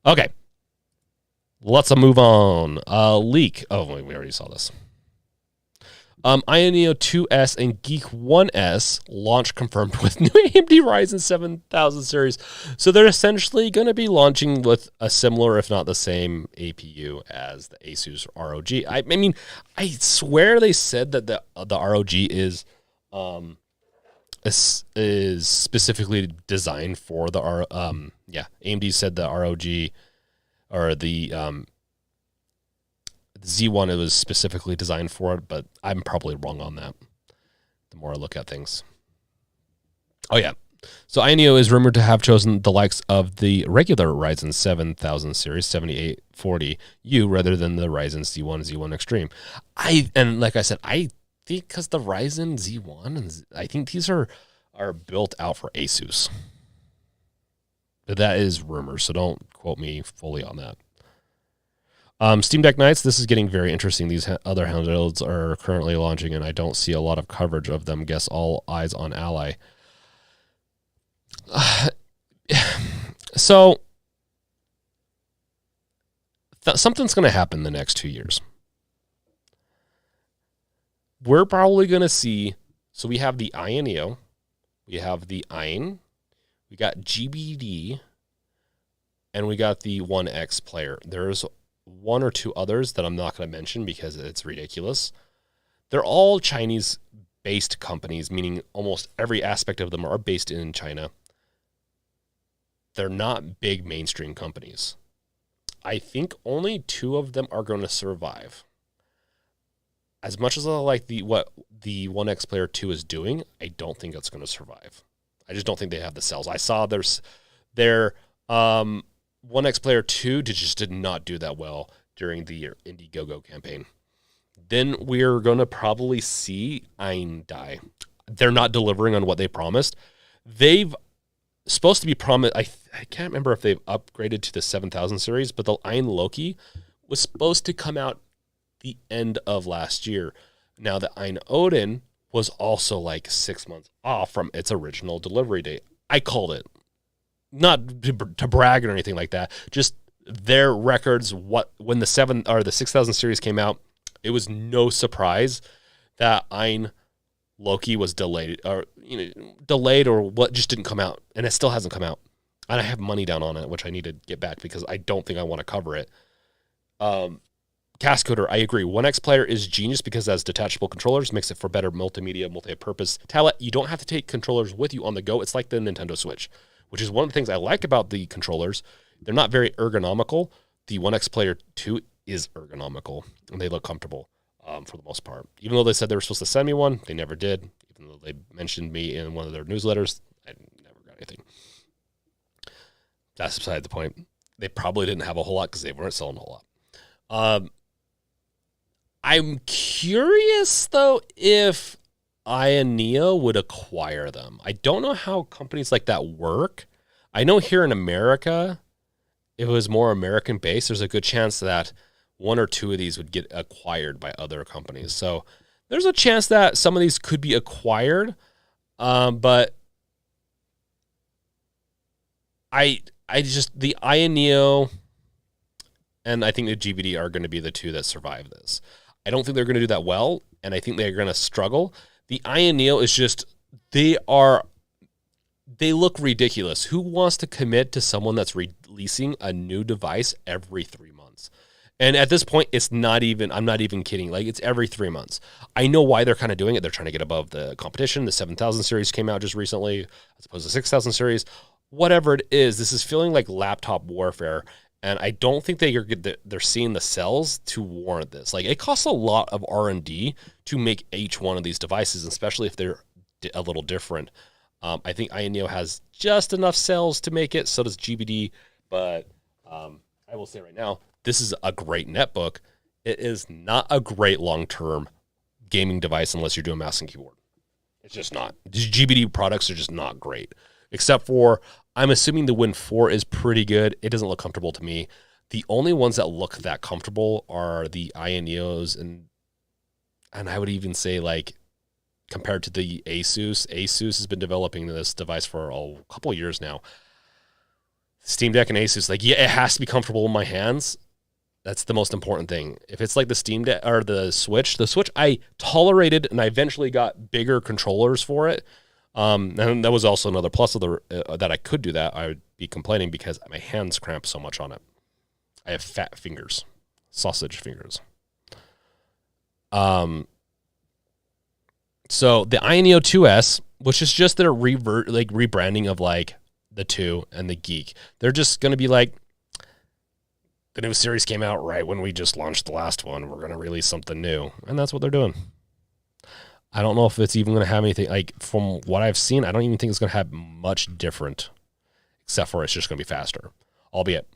Speaker 1: Okay. Let's move on. Leak. Oh, wait, we already saw this. Ioneo 2S and Geek 1S launch confirmed with new AMD Ryzen 7000 series. So they're essentially going to be launching with a similar, if not the same, APU as the Asus ROG. I mean, I swear they said that the ROG is specifically designed for the AMD said the ROG or the Z1 it was specifically designed for it, but I'm probably wrong on that the more I look at things. Oh yeah. So Ioneo is rumored to have chosen the likes of the regular Ryzen 7000 series 7840U rather than the Ryzen Z1 Extreme. And like I said, I think because the Ryzen Z1 I think these are built out for Asus. But that is rumors, so don't quote me fully on that. Steam Deck Nights, this is getting very interesting. These other handhelds are currently launching, and I don't see a lot of coverage of them. Guess all eyes on Ally. So, something's going to happen in the next 2 years. We're probably going to see, so we have the Eye Neo, we have the Ein, we got GBD, and we got the 1X player. There's one or two others that I'm not going to mention because it's ridiculous. They're all Chinese-based companies, meaning almost every aspect of them are based in China. They're not big mainstream companies. I think only 2 of them are going to survive. As much as I like what the 1X Player 2 is doing, I don't think it's going to survive. I just don't think they have the cells. I saw their 1X Player 2 just did not do that well during the Indiegogo campaign. Then we're going to probably see Ein die. They're not delivering on what they promised. They've supposed to be promised. I can't remember if they've upgraded to the 7000 series, but the Ein Loki was supposed to come out the end of last year. Now the Ein Odin was also like 6 months off from its original delivery date. I called it. Not to brag or anything like that. Just their records. When the 6000 series came out, it was no surprise that Ein Loki was delayed or what just didn't come out, and it still hasn't come out. And I have money down on it, which I need to get back because I don't think I want to cover it. Cascoder, I agree. 1X Player is genius because it has detachable controllers, makes it for better multimedia, multi-purpose tablet. You don't have to take controllers with you on the go. It's like the Nintendo Switch, which is one of the things I like about the controllers. They're not very ergonomical. The 1X Player 2 is ergonomical, and they look comfortable for the most part. Even though they said they were supposed to send me one, they never did. Even though they mentioned me in one of their newsletters, I never got anything. That's beside the point. They probably didn't have a whole lot because they weren't selling a whole lot. I'm curious, though, if Aya Neo would acquire them. I don't know how companies like that work. I know here in America, if it was more American-based, there's a good chance that 1 or 2 of these would get acquired by other companies. So there's a chance that some of these could be acquired, but the Aya Neo and I think the GBD are going to be the 2 that survive this. I don't think they're going to do that well, and I think they're going to struggle. The Aya Neo is just, they look ridiculous. Who wants to commit to someone that's releasing a new device every 3 months? And at this point, I'm not even kidding. Like, it's every 3 months. I know why they're kind of doing it. They're trying to get above the competition. The 7000 series came out just recently, as opposed to the 6000 series. Whatever it is, this is feeling like laptop warfare. And I don't think they're seeing the cells to warrant this. Like, it costs a lot of R&D to make each one of these devices, especially if they're a little different. I think Aya Neo has just enough cells to make it. So does GBD. But I will say right now, this is a great netbook. It is not a great long-term gaming device unless you're doing mouse and keyboard. It's just not. These GBD products are just not great. Except for, I'm assuming the Win 4 is pretty good. It doesn't look comfortable to me. The only ones that look that comfortable are the Aya Neos, and I would even say, like, compared to the Asus has been developing this device for a couple of years now. Steam Deck and Asus, like, yeah, it has to be comfortable in my hands. That's the most important thing. If it's like the Steam Deck or the Switch I tolerated, and I eventually got bigger controllers for it. And that was also another plus of that I could do that. I would be complaining because my hands cramp so much on it. I have fat fingers, sausage fingers. So the Aya Neo 2S, which is just their rebranding of like the 2 and the Geek. They're just going to be like, the new series came out right when we just launched the last one. We're going to release something new. And that's what they're doing. I don't know if it's even going to have anything, like, from what I've seen, I don't even think it's going to have much different, except for it's just going to be faster. Albeit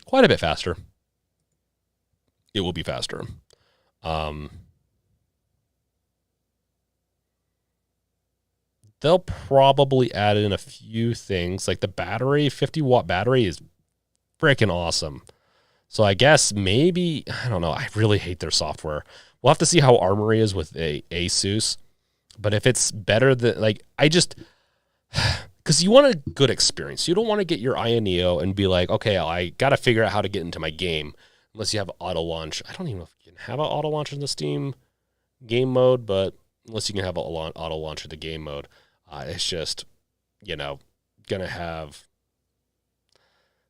Speaker 1: quite a bit faster. It will be faster. They'll probably add in a few things, like the battery, 50-watt battery is freaking awesome. So I guess maybe, I don't know. I really hate their software. We'll have to see how Armory is with a Asus. But if it's better than, like, because you want a good experience. You don't want to get your Aya Neo and be like, okay, I got to figure out how to get into my game. Unless you have auto launch. I don't even know if you can have an auto launch in the Steam game mode, but unless you can have an auto launch in the game mode, it's just, going to have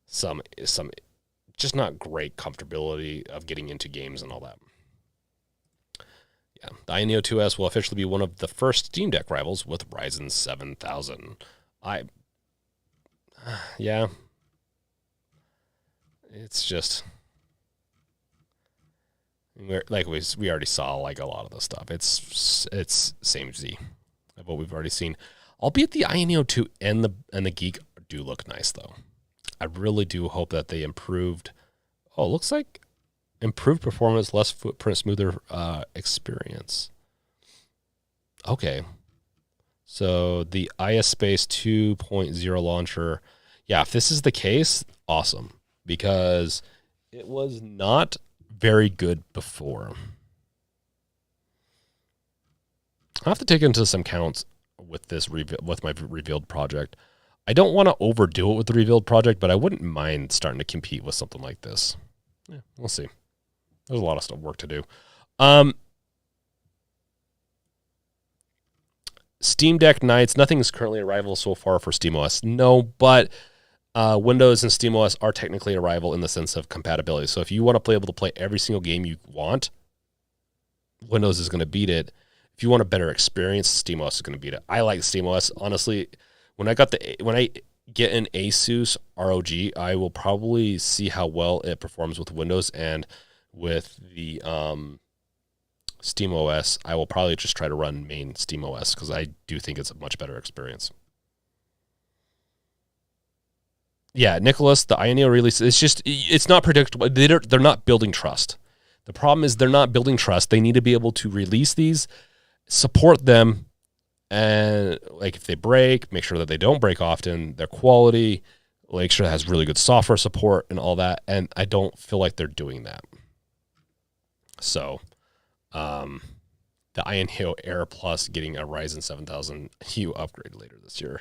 Speaker 1: some just not great comfortability of getting into games and all that. Yeah, the Aya Neo 2S will officially be one of the first Steam Deck rivals with Ryzen 7000. Yeah, it's just, like we already saw like a lot of the stuff. It's same Z of what we've already seen. Albeit the Aya Neo 2 and the Geek do look nice though. I really do hope that they improved. Oh, it looks like improved performance, less footprint, smoother experience. Okay. So the ISpace 2.0 launcher. Yeah, if this is the case, awesome. Because it was not very good before. I have to take into some counts with this with my revealed project. I don't want to overdo it with the revealed project, but I wouldn't mind starting to compete with something like this. Yeah, we'll see. There's a lot of work to do. Steam Deck Nights. Nothing is currently a rival so far for SteamOS. No, but Windows and SteamOS are technically a rival in the sense of compatibility. So if you want to be able to play every single game you want, Windows is going to beat it. If you want a better experience, SteamOS is going to beat it. I like SteamOS. Honestly, when I get an Asus ROG, I will probably see how well it performs with Windows and with the SteamOS. I will probably just try to run main SteamOS because I do think it's a much better experience. Yeah, Nicholas, the Aya Neo release, it's not predictable. They're not building trust. The problem is they're not building trust. They need to be able to release these, support them, and like if they break, make sure that they don't break often, their quality, make sure it has really good software support and all that. And I don't feel like they're doing that. So, the Aya Neo Air Plus getting a Ryzen 7000U upgrade later this year.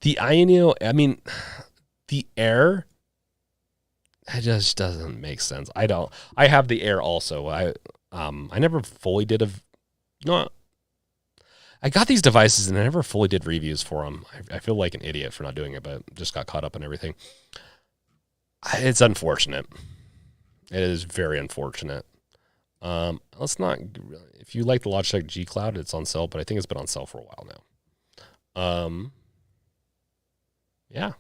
Speaker 1: The Aya Neo, I mean, the Air, it just doesn't make sense. I have the Air also. I never fully did I got these devices and I never fully did reviews for them. I feel like an idiot for not doing it, but just got caught up in everything. It's unfortunate. It is very unfortunate. Let's not. If you like the Logitech G Cloud, it's on sale, but I think it's been on sale for a while now. Yeah.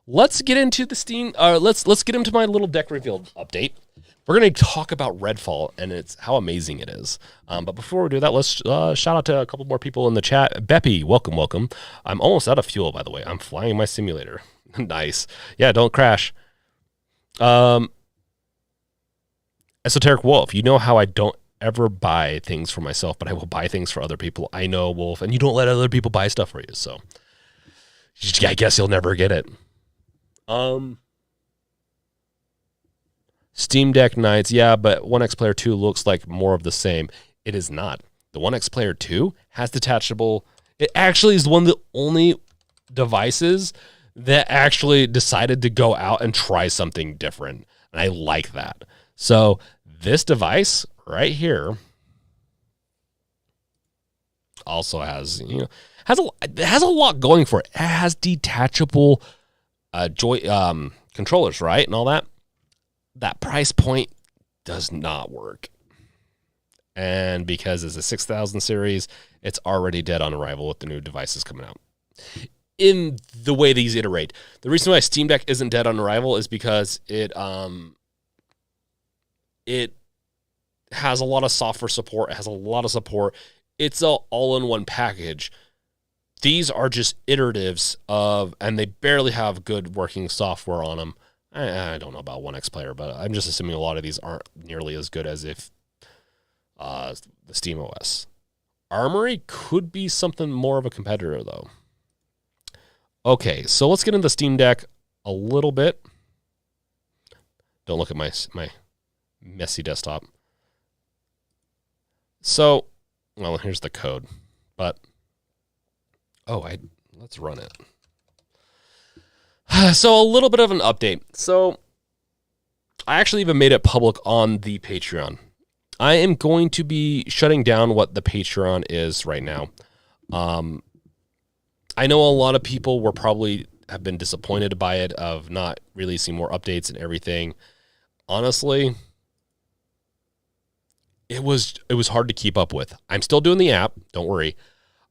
Speaker 1: Let's get into the Steam. Let's get into my little deck reveal update. We're going to talk about Redfall and it's how amazing it is. But before we do that, let's shout out to a couple more people in the chat. Beppy, welcome. I'm almost out of fuel, by the way. I'm flying my simulator. Nice. Yeah, don't crash. Esoteric Wolf, you know how I don't ever buy things for myself, but I will buy things for other people. I know, Wolf, and you don't let other people buy stuff for you, so I guess you'll never get it. Steam Deck Nights, yeah, but 1X Player 2 looks like more of the same. It is not. The 1X Player 2 has detachable. It actually is one of the only devices that actually decided to go out and try something different. And I like that. So this device right here also has, has a lot going for it. It has detachable controllers, right? And all that. That price point does not work. And because it's a 6000 series, it's already dead on arrival with the new devices coming out. In the way these iterate. The reason why Steam Deck isn't dead on arrival is because it has a lot of software support. It has a lot of support. It's an all-in-one package. These are just iteratives and they barely have good working software on them. I don't know about 1X Player, but I'm just assuming a lot of these aren't nearly as good as if the SteamOS. Armory could be something more of a competitor, though. Okay, so let's get into the Steam Deck a little bit. Don't look at my messy desktop. So, well, here's the code, but let's run it. So a little bit of an update. So I actually even made it public on the Patreon. I am going to be shutting down what the Patreon is right now. I know a lot of people have been disappointed by it, of not releasing more updates and everything. Honestly, it was hard to keep up with. I'm still doing the app, don't worry.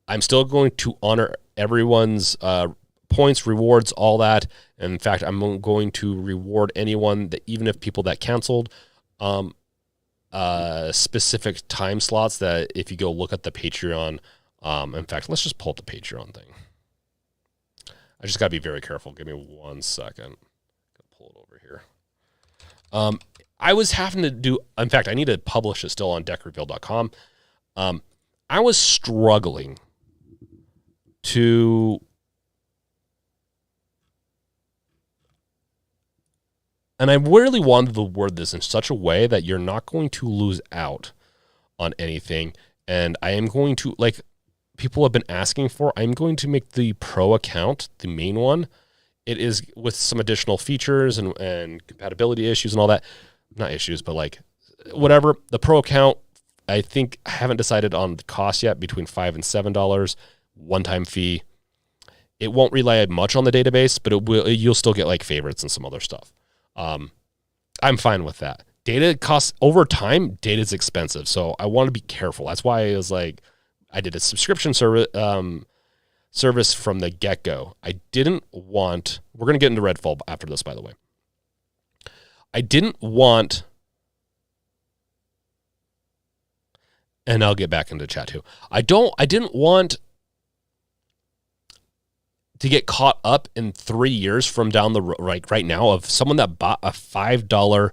Speaker 1: I'm still going to honor everyone's points, rewards, all that. And in fact, I'm going to reward anyone that, even if people that canceled specific time slots, that if you go look at the Patreon, in fact, let's just pull up the Patreon thing. I just got to be very careful. Give me 1 second. Pull it over here. I was having to do, in fact, I need to publish it still on deckreveal.com. I was struggling to, and I really wanted to word this in such a way that you're not going to lose out on anything. And I am going to, like people have been asking for, I'm going to make the Pro account, the main one. It is with some additional features and compatibility issues and all that. Not issues, but like whatever. The Pro account, I think, I haven't decided on the cost yet, between $5 and $7, one-time fee. It won't rely much on the database, but you'll still get like favorites and some other stuff. I'm fine with that. Data costs over time. Data is expensive, so I want to be careful. That's why I was like, I did a subscription service from the get-go. I didn't want, we're going to get into Redfall after this, by the way. I didn't want, and I'll get back into chat too. I didn't want to get caught up in 3 years from down the road, right now, of someone that bought a $5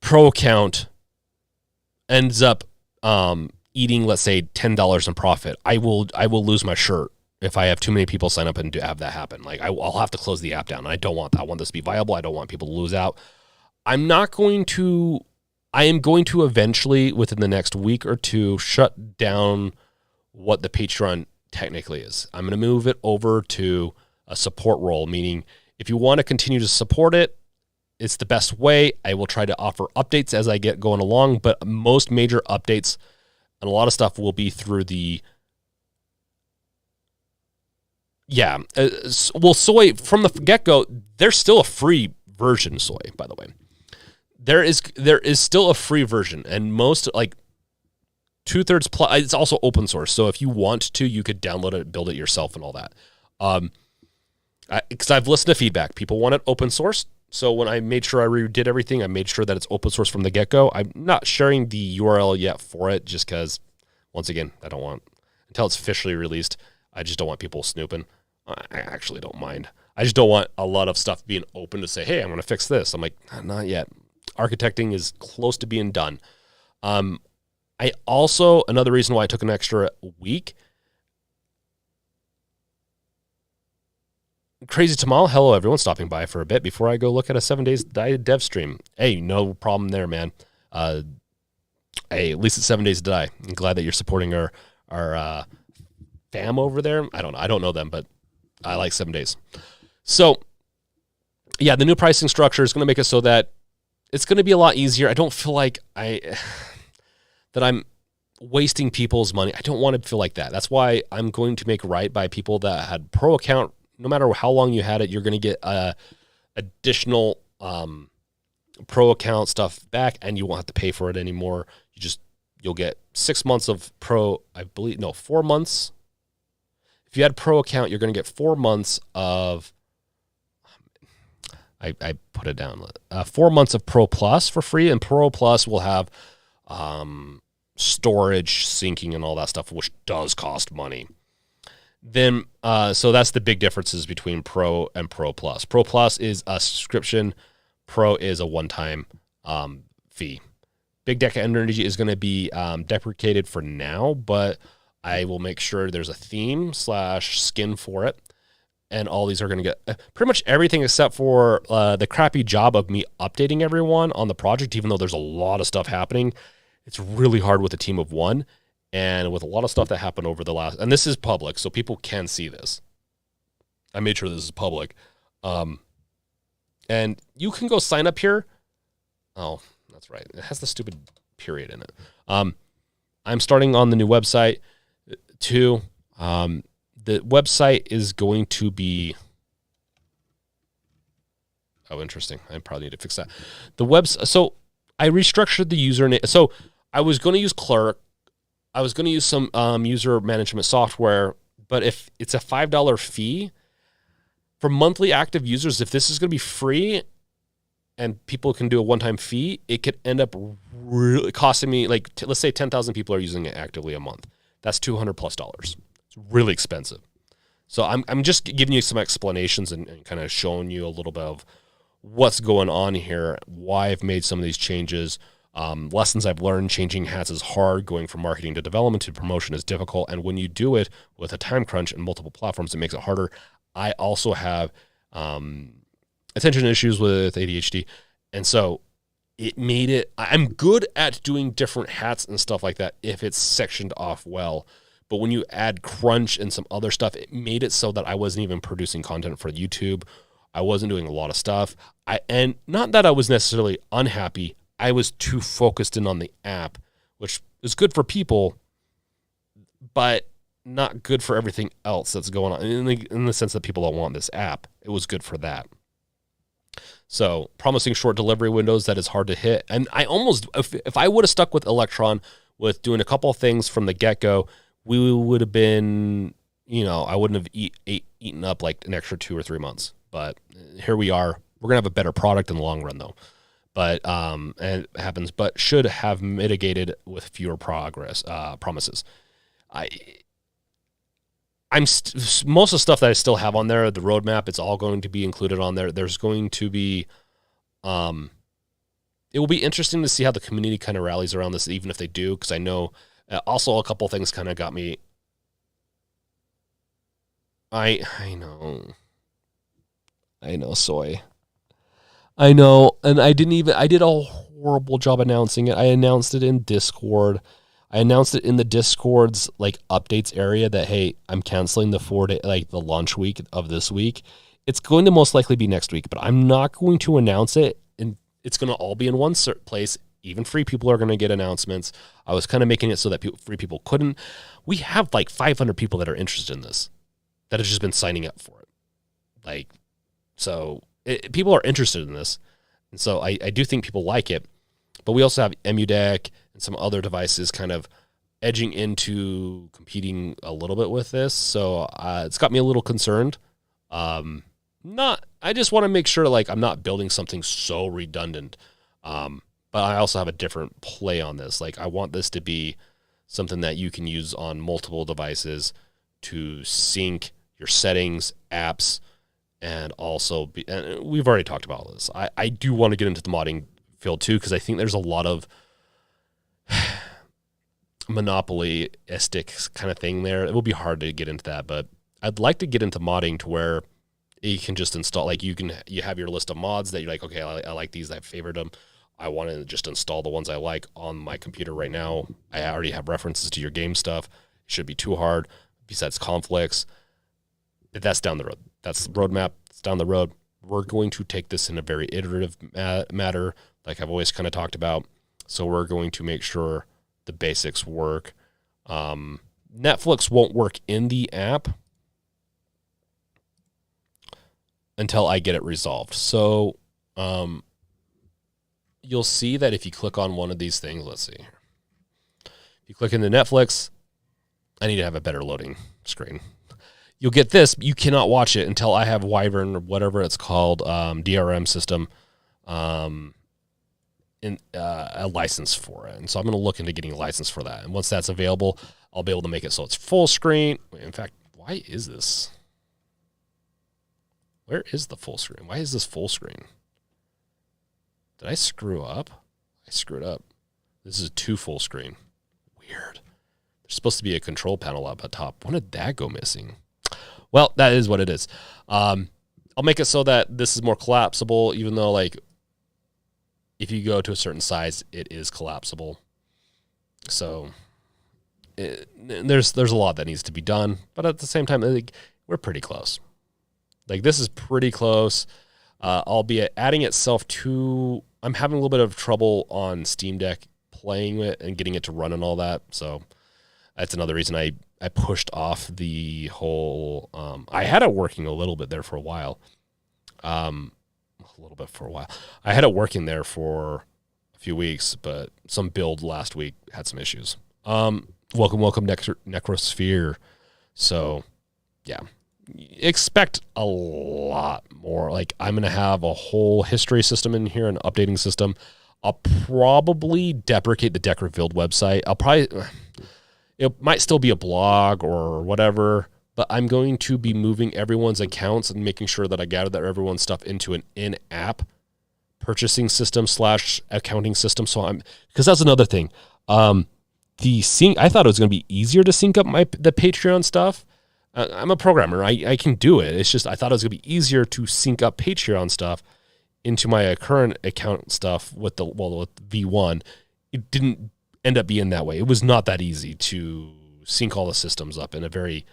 Speaker 1: Pro account ends up eating, let's say, $10 in profit. I will lose my shirt if I have too many people sign up and have that happen. Like I'll have to close the app down. And I don't want that. I want this to be viable. I don't want people to lose out. I am going to eventually, within the next week or two, shut down what the Patreon technically is. I'm going to move it over to a support role, meaning if you want to continue to support it, it's the best way. I will try to offer updates as I get going along, but most major updates and a lot of stuff will be through the, Soy, from the get-go, there's still a free version, Soy, by the way. There is still a free version, and most, like, 2/3 plus, it's also open source, so if you want to, you could download it, build it yourself, and all that. Because I've listened to feedback. People want it open source, so when I made sure I redid everything, I made sure that it's open source from the get-go. I'm not sharing the URL yet for it, just because, once again, I don't want, until it's officially released, I just don't want people snooping. I actually don't mind. I just don't want a lot of stuff being open to say, hey, I'm going to fix this. I'm like, not yet. Architecting is close to being done. I also, another reason why I took an extra week, Crazy Tamal, hello everyone, stopping by for a bit before I go look at a 7 days dev stream. Hey, no problem there, man. Hey, at least it's 7 days to die. I'm glad that you're supporting our fam over there. I don't know them, but I like 7 days. So, yeah, the new pricing structure is going to make it so that it's going to be a lot easier. I don't feel like that I'm wasting people's money. I don't want to feel like that. That's why I'm going to make right by people that had Pro account. No matter how long you had it, you're going to get additional Pro account stuff back, and you won't have to pay for it anymore. You'll get 6 months of Pro, 4 months. If you had Pro account, you're going to get 4 months of, I put it down, 4 months of Pro Plus for free, and Pro Plus will have storage, syncing, and all that stuff, which does cost money. Then, so that's the big differences between Pro and Pro Plus. Pro Plus is a subscription. Pro is a one-time fee. Big Deck Energy is going to be deprecated for now, but I will make sure there's a theme / skin for it. and all these are going to get pretty much everything except for the crappy job of me updating everyone on the project, even though there's a lot of stuff happening. It's really hard with a team of one and with a lot of stuff that happened over the last, and this is public, so people can see this. I made sure this is public. And you can go sign up here. Oh, that's right. It has the stupid period in it. I'm starting on the new website too. The website is going to be, oh, interesting. I probably need to fix that. So I restructured the username. So I was going to use Clerk. I was going to use some user management software, but if it's a $5 fee for monthly active users, if this is going to be free and people can do a one-time fee, it could end up really costing me, like, let's say 10,000 people are using it actively a month. That's $200+. It's really expensive. So I'm just giving you some explanations and kind of showing you a little bit of what's going on here, why I've made some of these changes, lessons I've learned. Changing hats is hard. Going from marketing to development to promotion is difficult. And when you do it with a time crunch and multiple platforms, it makes it harder. I also have attention issues with ADHD. And so it made it, I'm good at doing different hats and stuff like that if it's sectioned off well. But when you add crunch and some other stuff, it made it so that I wasn't even producing content for YouTube. I wasn't doing a lot of stuff. And not that I was necessarily unhappy. I was too focused in on the app, which is good for people, but not good for everything else that's going on. In the sense that people don't want this app, it was good for that. So promising short delivery windows that is hard to hit. And I almost, if I would have stuck with Electron with doing a couple of things from the get-go, we would have been, I wouldn't have eaten up like an extra 2 or 3 months. But here we are. We're going to have a better product in the long run, though. But and it happens, but should have mitigated with fewer promises. Most of the stuff that I still have on there, the roadmap, it's all going to be included on there. There's going to be, it will be interesting to see how the community kind of rallies around this, even if they do, because I know also a couple things kind of got me. I know, soy. I know, and I did a horrible job announcing it. I announced it in Discord. I announced it in the Discord's like updates area that, hey, I'm canceling the 4-day, like the launch week of this week. It's going to most likely be next week, but I'm not going to announce it, and it's going to all be in one place. Even free people are going to get announcements. I was kind of making it so that free people couldn't. We have like 500 people that are interested in this, that have just been signing up for it. Like, so people are interested in this, and so I do think people like it. But we also have EmuDeck and some other devices kind of edging into competing a little bit with this. So it's got me a little concerned. I just want to make sure like I'm not building something so redundant. But I also have a different play on this. Like I want this to be something that you can use on multiple devices to sync your settings, apps, and also and we've already talked about all this. I do want to get into the modding field too, because I think there's a lot of monopoly-istic kind of thing there. It will be hard to get into that, but I'd like to get into modding to where you can just install, like you have your list of mods that you're like, okay, I like these, I've favored them. I want to just install the ones I like on my computer right now. I already have references to your game stuff. It shouldn't be too hard. Besides conflicts, but that's down the road. That's the roadmap. It's down the road. We're going to take this in a very iterative matter, like I've always kind of talked about. So we're going to make sure the basics work. Netflix won't work in the app until I get it resolved. So you'll see that if you click on one of these things, let's see. If you click into Netflix, I need to have a better loading screen. You'll get this. You cannot watch it until I have Wyvern or whatever it's called, DRM system, in a license for it. And so I'm going to look into getting a license for that. And once that's available, I'll be able to make it so it's full screen. In fact, why is this? Where is the full screen? Why is this full screen? Did I screw up? I screwed up. This is a 2 full screen. Weird. There's supposed to be a control panel up at top. When did that go missing? Well, that is what it is. I'll make it so that this is more collapsible, even though like if you go to a certain size, it is collapsible. So there's a lot that needs to be done, but at the same time, like, we're pretty close. Like this is pretty close, albeit adding itself to. I'm having a little bit of trouble on Steam Deck playing it and getting it to run and all that. So that's another reason I pushed off the whole. I had it working a little bit there for a while. I had it working there for a few weeks, but some build last week had some issues. Welcome, Necrosphere. So, yeah, expect a lot more. Like I'm gonna have a whole history system in here, an updating system. I'll probably deprecate the Deck Revealed website. It might still be a blog or whatever, but I'm going to be moving everyone's accounts and making sure that I gather everyone's stuff into an in-app purchasing system / accounting system. So because that's another thing. I thought it was going to be easier to sync up the Patreon stuff. I'm a programmer. I can do it. It's just I thought it was going to be easier to sync up Patreon stuff into my current account stuff with with V1. It didn't end up being that way. It was not that easy to sync all the systems up in a very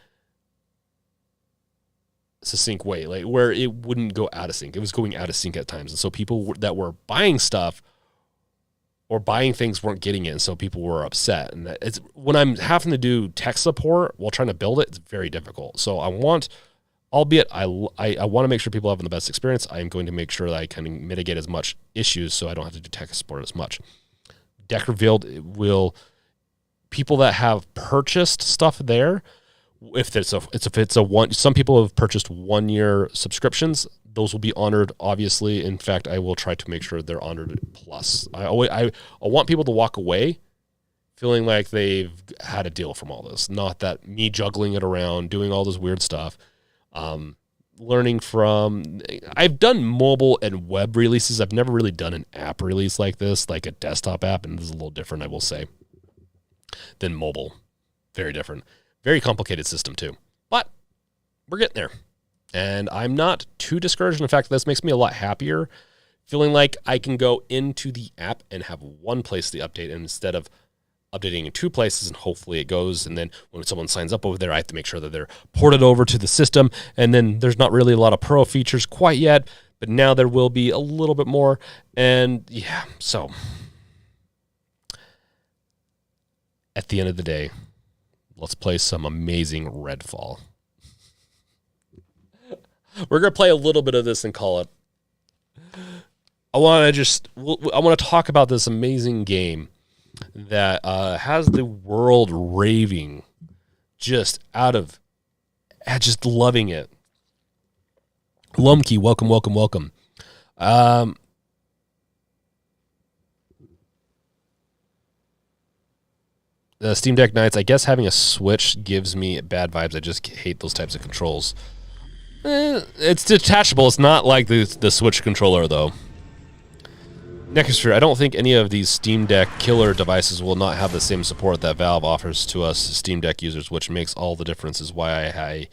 Speaker 1: succinct way, like where it wouldn't go out of sync. It was going out of sync at times. And so people that were buying stuff or buying things weren't getting it. And so people were upset. And it's when I'm having to do tech support while trying to build it, it's very difficult. So I want to make sure people have the best experience. I'm going to make sure that I can mitigate as much issues so I don't have to do tech support as much. Deck Revealed people that have purchased stuff there, some people have purchased 1 year subscriptions. Those will be honored, obviously. In fact, I will try to make sure they're honored plus. I want people to walk away feeling like they've had a deal from all this. Not that me juggling it around, doing all this weird stuff. Learning from, I've done mobile and web releases. I've never really done an app release like this, like a desktop app, and this is a little different, I will say, than mobile. Very different. Very complicated system too. But we're getting there. And I'm not too discouraged. In fact, this makes me a lot happier, feeling like I can go into the app and have one place to update instead of updating in two places, and hopefully it goes. And then when someone signs up over there, I have to make sure that they're ported over to the system. And then there's not really a lot of pro features quite yet, but now there will be a little bit more. And yeah, so at the end of the day, let's play some amazing Redfall. We're going to play a little bit of this and call it. I want to talk about this amazing game that has the world raving, just loving it. Lumkey, welcome. The Steam Deck Nights, I guess having a Switch gives me bad vibes. I just hate those types of controls. It's detachable. It's not like the Switch controller, though. Necrosphere, I don't think any of these Steam Deck killer devices will not have the same support that Valve offers to us Steam Deck users, which makes all the differences why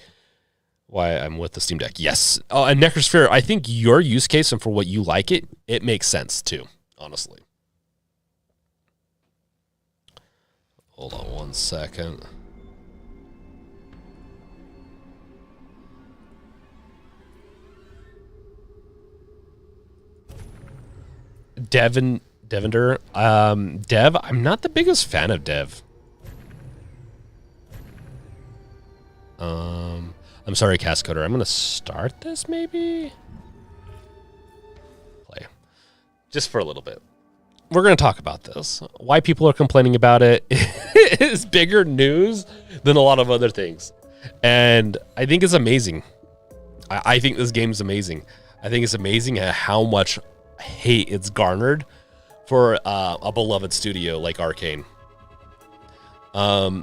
Speaker 1: I'm with the Steam Deck. Yes. Oh, and Necrosphere, I think your use case and for what you like it makes sense, too, honestly. Hold on 1 second. Devinder. Dev, I'm not the biggest fan of Dev. I'm sorry, Cascoder. I'm going to start this, maybe? Play. Just for a little bit. We're going to talk about this. Why people are complaining about it is bigger news than a lot of other things. And I think it's amazing. I think this game's amazing. I think it's amazing at how much hate it's garnered for a beloved studio like Arcane. Oh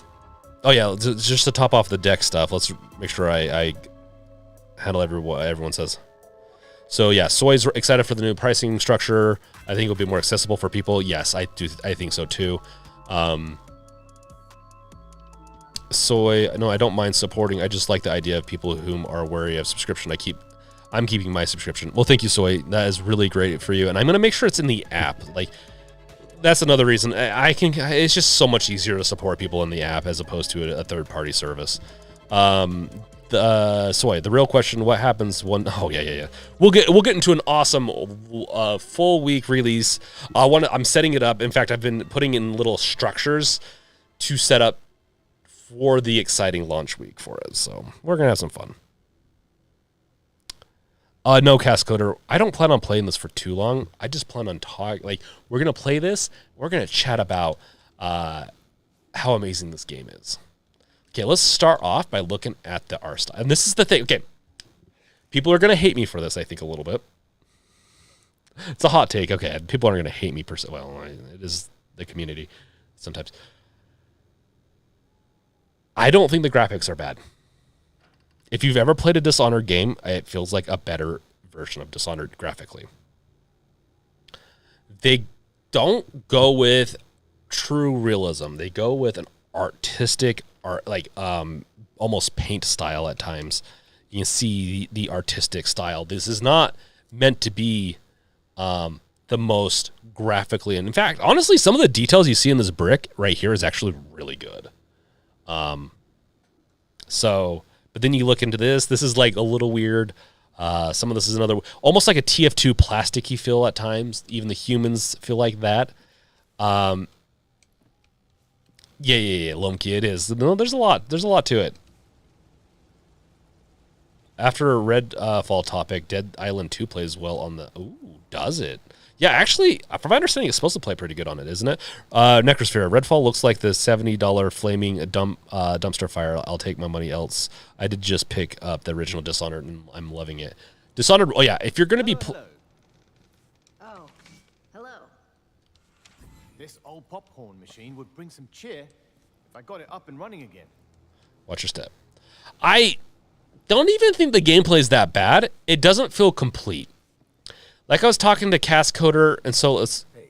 Speaker 1: yeah, just to top off the deck stuff, let's make sure I handle everyone says. So yeah, Soy's excited for the new pricing structure. I think it'll be more accessible for people. Yes, I think so too. Soy, no, I don't mind supporting. I just like the idea of people whom are wary of subscription. I'm keeping my subscription. Well, thank you, Soy. That is really great for you. And I'm going to make sure it's in the app. Like, that's another reason it's just so much easier to support people in the app as opposed to a third-party service. Soy, the real question, what happens when, oh yeah. We'll get into an awesome full week release. I'm setting it up. In fact, I've been putting in little structures to set up for the exciting launch week for it. So we're going to have some fun. No, Cascoder, I don't plan on playing this for too long. I just plan on talking. Like, we're going to play this. We're going to chat about how amazing this game is. Okay, let's start off by looking at the art style. And this is the thing. Okay, people are going to hate me for this, I think, a little bit. It's a hot take. Okay, people aren't going to hate me per se. Well, it is the community sometimes. I don't think the graphics are bad. If you've ever played a Dishonored game, it feels like a better version of Dishonored graphically. They don't go with true realism. They go with an artistic art, like almost paint style at times. You can see the artistic style. This is not meant to be the most graphically, and in fact, honestly, some of the details you see in this brick right here is actually really good. But then you look into this is like a little weird. Some of this is another, almost like a TF2 plasticky feel at times. Even the humans feel like that. Yeah, Lomki, it is. No, there's a lot to it. After a Redfall topic, Dead Island 2 plays well on the, ooh, does it? Yeah, actually, from my understanding, it's supposed to play pretty good on it, isn't it? Necrosphere, Redfall looks like the $70 flaming dumpster fire. I'll take my money else. I did just pick up the original Dishonored, and I'm loving it. Dishonored, oh yeah, if you're going to be...
Speaker 2: Oh, hello.
Speaker 3: This old popcorn machine would bring some cheer if I got it up and running again.
Speaker 1: Watch your step. I don't even think the gameplay is that bad. It doesn't feel complete. Like I was talking to Cascoder and Solus.
Speaker 3: Hey,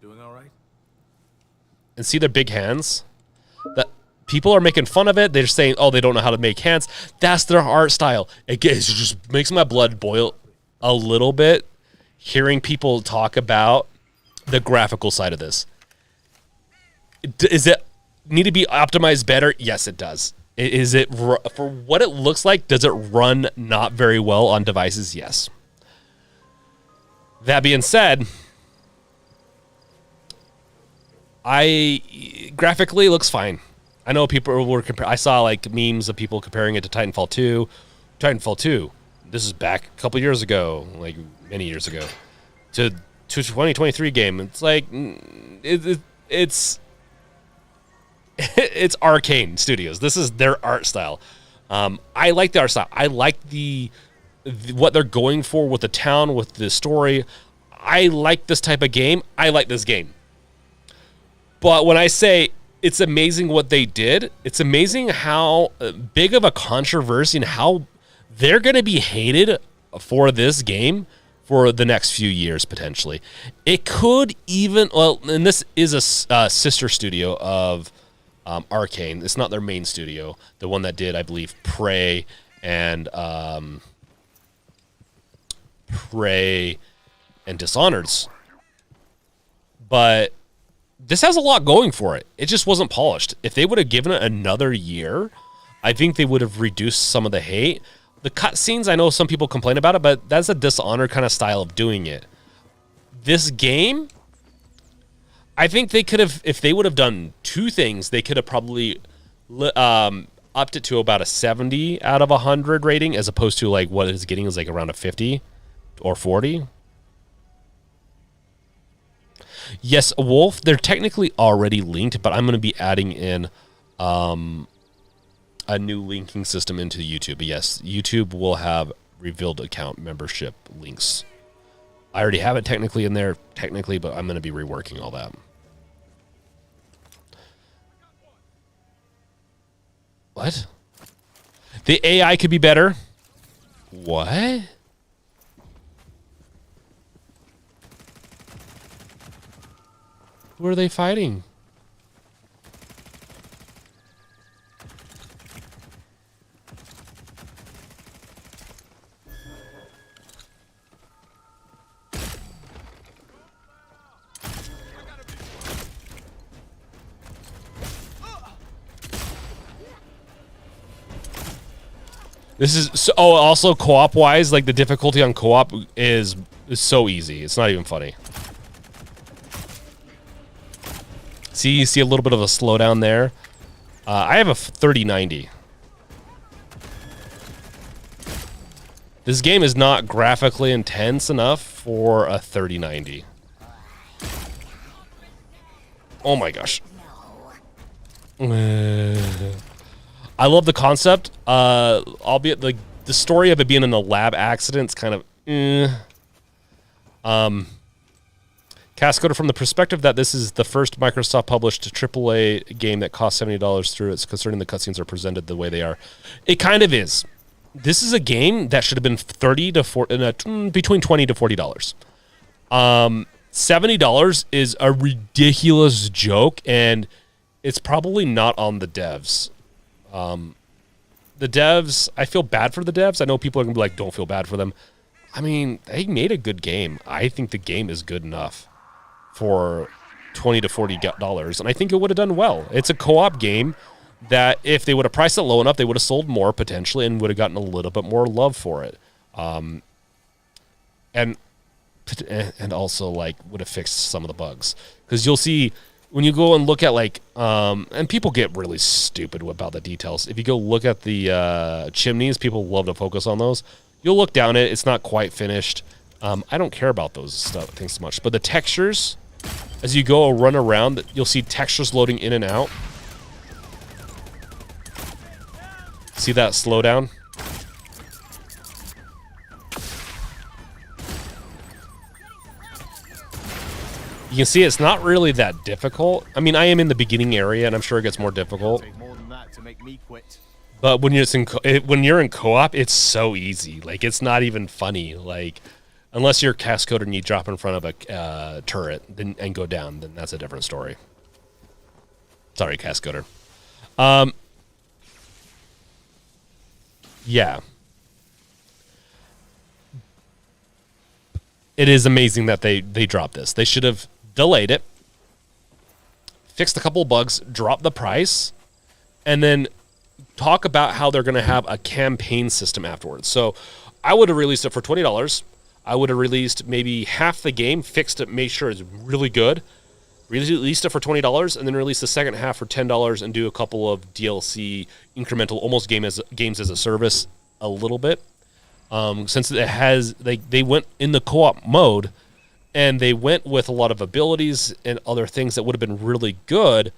Speaker 3: doing all right?
Speaker 1: And see their big hands? That people are making fun of it. They're saying, oh, they don't know how to make hands. That's their art style. It just makes my blood boil a little bit hearing people talk about the graphical side of this. Is it need to be optimized better? Yes, it does. Is it, for what it looks like, does it run not very well on devices? Yes. That being said, graphically it looks fine. I know people were I saw like memes of people comparing it to Titanfall 2. Titanfall 2, this is back a couple years ago, like many years ago, to 2023 game. It's like it's it's Arcane Studios. This is their art style. I like the art style. I like what they're going for with the town, with the story. I like this type of game. I like this game. But when I say it's amazing what they did, it's amazing how big of a controversy and how they're going to be hated for this game for the next few years, potentially. It could even, well, and this is a sister studio of Arcane. It's not their main studio. The one that did, I believe, Prey and Dishonored's, but this has a lot going for it. It just wasn't polished. If they would have given it another year, I think they would have reduced some of the hate. The cutscenes, I know some people complain about it, but that's a Dishonored kind of style of doing it. This game, I think they could have, if they would have done two things, they could have probably upped it to about a 70 out of 100 rating, as opposed to like what it's getting is like around a 50 or 40. Yes, Wolf, they're technically already linked, but I'm going to be adding in a new linking system into YouTube. But yes, YouTube will have revealed account membership links. I already have it technically in there, but I'm going to be reworking all that. What? The AI could be better? What? Who are they fighting? This is so, oh, also co-op wise, like the difficulty on co-op is so easy. It's not even funny. See, you see a little bit of a slowdown there. I have a 3090. This game is not graphically intense enough for a 3090. Oh my gosh. I love the concept, albeit the story of it being in a lab accident is kind of Cascoder, from the perspective that this is the first Microsoft-published AAA game that costs $70 through, it's concerning the cutscenes are presented the way they are. It kind of is. This is a game that should have been between $20 to $40. $70 is a ridiculous joke, and it's probably not on the devs. The devs, I feel bad for the devs. I know people are going to be like, don't feel bad for them. I mean, they made a good game. I think the game is good enough for $20 to $40, and I think it would have done well. It's a co-op game that if they would have priced it low enough, they would have sold more potentially and would have gotten a little bit more love for it. And also like would have fixed some of the bugs. Because you'll see when you go and look at like, and people get really stupid about the details. If you go look at the chimneys, people love to focus on those. You'll look down it. It's not quite finished. I don't care about those things so much. But the textures, as you go run around, you'll see textures loading in and out. See that slowdown? You can see it's not really that difficult. I mean, I am in the beginning area, and I'm sure it gets more difficult.
Speaker 3: Take more than that to make me quit.
Speaker 1: But when you're in co-op, it's so easy. Like, it's not even funny. Like, unless you're Cascoder and you drop in front of a turret and go down, then that's a different story. Sorry, Cascoder. Yeah. It is amazing that they dropped this. They should have delayed it, fixed a couple of bugs, dropped the price, and then talk about how they're going to have a campaign system afterwards. So I would have released it for $20. I would have released maybe half the game, fixed it, made sure it's really good, released it for $20, and then release the second half for $10 and do a couple of DLC incremental, almost games as a service a little bit. Since it has, they went in the co-op mode, and they went with a lot of abilities and other things that would have been really good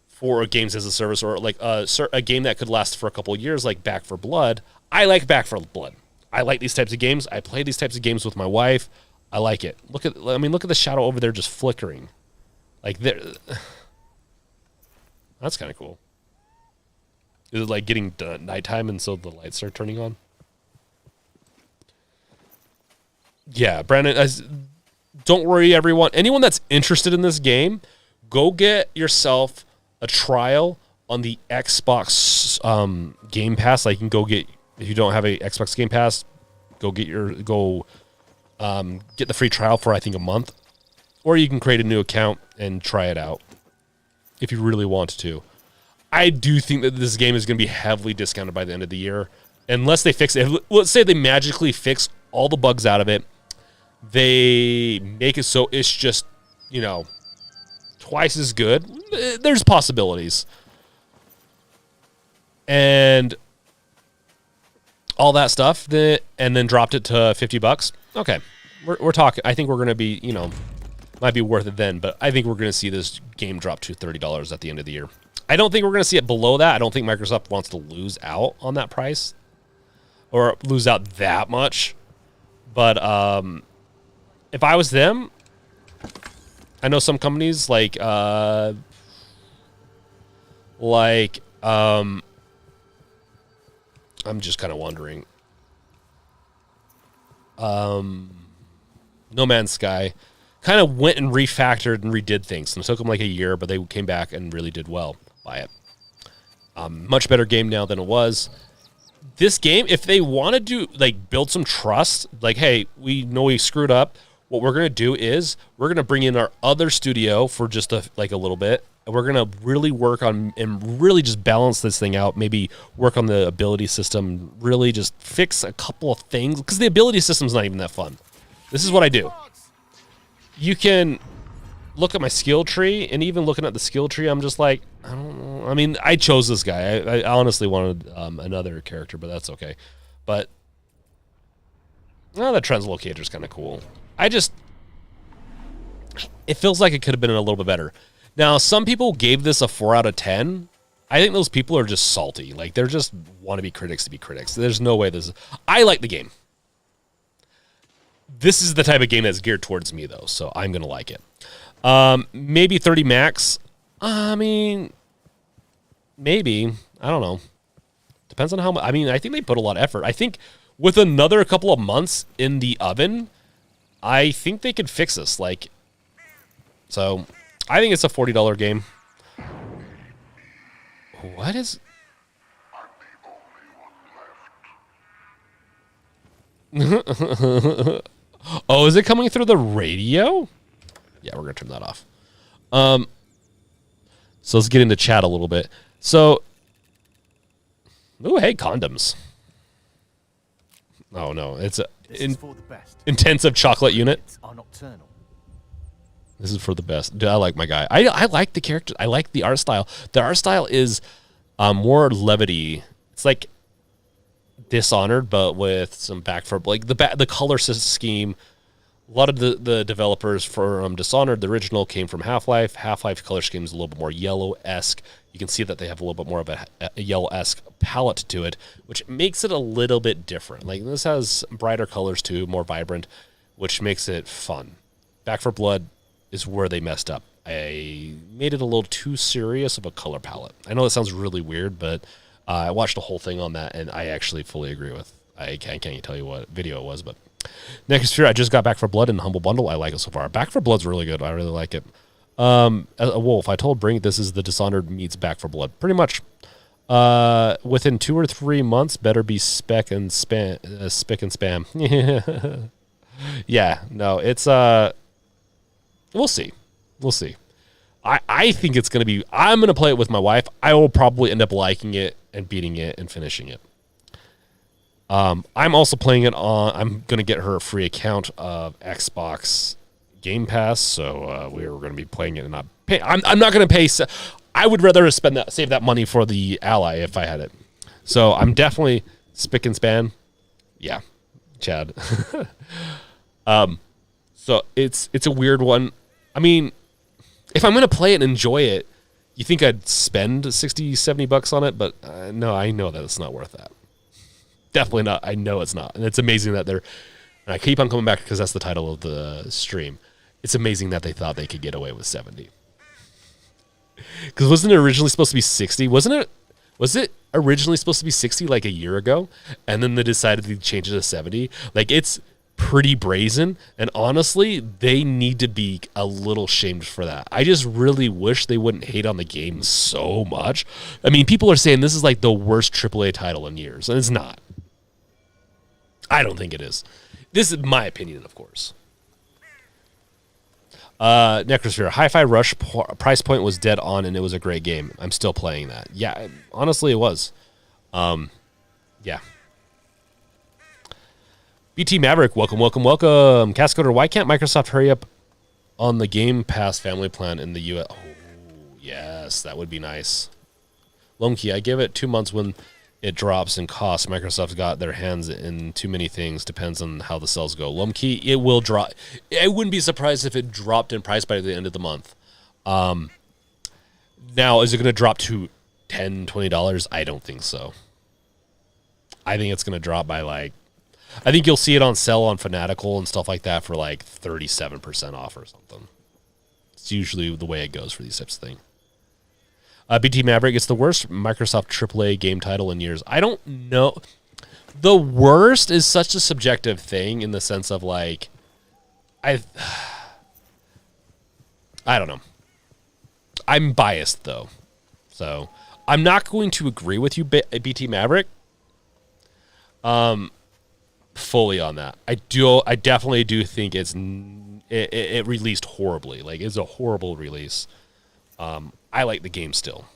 Speaker 1: for games as a service, or like a game that could last for a couple of years, like Back 4 Blood. I like Back 4 Blood. I like these types of games. I play these types of games with my wife. I like it. Look at the shadow over there just flickering. Like there, that's kind of cool. Is it like getting nighttime and so the lights start turning on? Yeah, Brandon, don't worry, everyone. Anyone that's interested in this game, go get yourself a trial on the Xbox Game Pass. Like, you can go get, if you don't have a Xbox Game Pass, go get the free trial for I think a month, or you can create a new account and try it out if you really want to. I do think that this game is going to be heavily discounted by the end of the year, unless they fix it. Let's say they magically fix all the bugs out of it. They make it so it's just, twice as good. There's possibilities. And all that stuff, and then dropped it to $50. Okay. We're talking, I think we're going to be, might be worth it then, but I think we're going to see this game drop to $30 at the end of the year. I don't think we're going to see it below that. I don't think Microsoft wants to lose out on that price or lose out that much. But if I was them, I know some companies like I'm just kind of wondering. No Man's Sky kind of went and refactored and redid things. And it took them like a year, but they came back and really did well by it. Much better game now than it was. This game, if they wanted to build some trust, like, hey, we know we screwed up, what we're going to do is we're going to bring in our other studio for just a little bit. And we're going to really work on and really just balance this thing out. Maybe work on the ability system, really just fix a couple of things, because the ability system's not even that fun. This is what I do. You can look at my skill tree, and even looking at the skill tree, I'm just like, I don't know. I mean, I chose this guy. I honestly wanted another character, but that's okay. But the translocator is kind of cool. It feels like it could have been a little bit better. Now, some people gave this a 4 out of 10. I think those people are just salty. Like, they're just want to be critics to be critics. There's no way this is... I like the game. This is the type of game that's geared towards me, though, so I'm going to like it. Maybe 30 max. I mean, maybe. I don't know. Depends on how much. I mean, I think they put a lot of effort. I think with another couple of months in the oven, I think they could fix this. Like, so I think it's a $40 game. What is... Oh, is it coming through the radio? Yeah, we're going to turn that off. So let's get into chat a little bit. So, oh, hey, condoms. Oh, no. It's a intensive chocolate unit. This is for the best. Dude, I like my guy. I like the character. I like the art style. The art style is more levity. It's like Dishonored, but with some back for like the color scheme. A lot of the developers for Dishonored, the original, came from Half-Life. Half-Life color scheme is a little bit more yellow-esque. You can see that they have a little bit more of a yellow-esque palette to it, which makes it a little bit different. Like, this has brighter colors too, more vibrant, which makes it fun. Back for Blood is where they messed up. I made it a little too serious of a color palette. I know that sounds really weird, but I watched the whole thing on that, and I actually fully agree with. I can't even tell you what video it was, but Necrosphere, I just got Back for Blood in Humble Bundle. I like it so far. Back for Blood's really good. I really like it. A Wolf, I told Brink this is the Dishonored meets Back for Blood. Pretty much. Within 2 or 3 months, better be spick and spam. Yeah, no, it's we'll see. We'll see. I think it's gonna be. I'm gonna play it with my wife. I will probably end up liking it and beating it and finishing it. I'm also playing it on. I'm gonna get her a free account of Xbox Game Pass, so we're gonna be playing it and not pay. I'm not gonna pay. I would rather save that money for the Ally if I had it. So I'm definitely spick and span. Yeah, Chad. So it's a weird one. I mean, if I'm gonna play it and enjoy it, you think I'd spend 60, 70 bucks on it? But no, I know that it's not worth that. Definitely not. I know it's not. And it's amazing that and I keep on coming back because that's the title of the stream. It's amazing that they thought they could get away with 70. Because wasn't it originally supposed to be 60? Was it originally supposed to be 60 like a year ago? And then they decided to change it to 70? Like, it's pretty brazen. And honestly, they need to be a little shamed for that. I just really wish they wouldn't hate on the game so much. I mean, people are saying this is like the worst AAA title in years. And it's not. I don't think it is. This is my opinion, of course. Necrosphere, Hi-Fi Rush price point was dead on, and it was a great game. I'm still playing that. Yeah, honestly, it was. Yeah. BT Maverick, welcome. Cascoder, why can't Microsoft hurry up on the Game Pass family plan in the US? Oh, yes, that would be nice. Lomkey, I give it 2 months when it drops in cost. Microsoft's got their hands in too many things. Depends on how the sales go. Lomkey, it will drop. I wouldn't be surprised if it dropped in price by the end of the month. Now, is it going to drop to $10, $20? I don't think so. I think it's going to drop by I think you'll see it on sale on Fanatical and stuff like that for 37% off or something. It's usually the way it goes for these types of things. BT Maverick, it's the worst Microsoft AAA game title in years. I don't know. The worst is such a subjective thing in the sense of I don't know. I'm biased though. So I'm not going to agree with you, BT Maverick. fully on that. I definitely do think it released horribly. Like, it's a horrible release. I like the game still.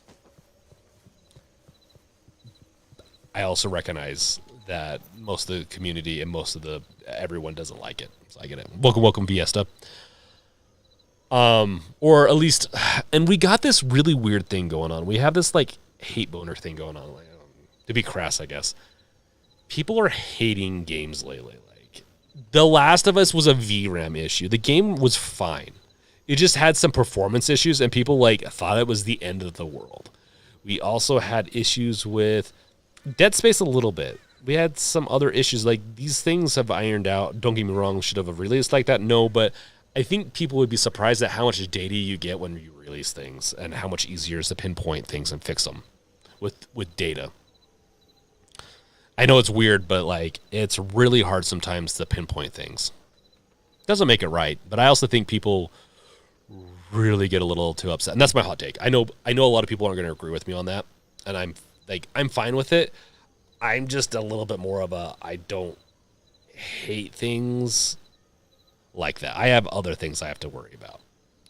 Speaker 1: I also recognize that most of the community and everyone doesn't like it. So I get it. Welcome, Fiesta. Or at least, and we got this really weird thing going on. We have this like hate boner thing going on. Like, to be crass, I guess. People are hating games lately. Like, The Last of Us was a VRAM issue. The game was fine. It just had some performance issues, and people like thought it was the end of the world. We also had issues with Dead Space a little bit. We had some other issues. Like, these things have ironed out. Don't get me wrong, should have released like that. No, but I think people would be surprised at how much data you get when you release things and how much easier it is to pinpoint things and fix them with data. I know it's weird, but like, it's really hard sometimes to pinpoint things. Doesn't make it right, but I also think people really get a little too upset, and that's my hot take. I know a lot of people aren't going to agree with me on that, and I'm fine with it. I'm just a little bit more of I don't hate things like that. I have other things I have to worry about.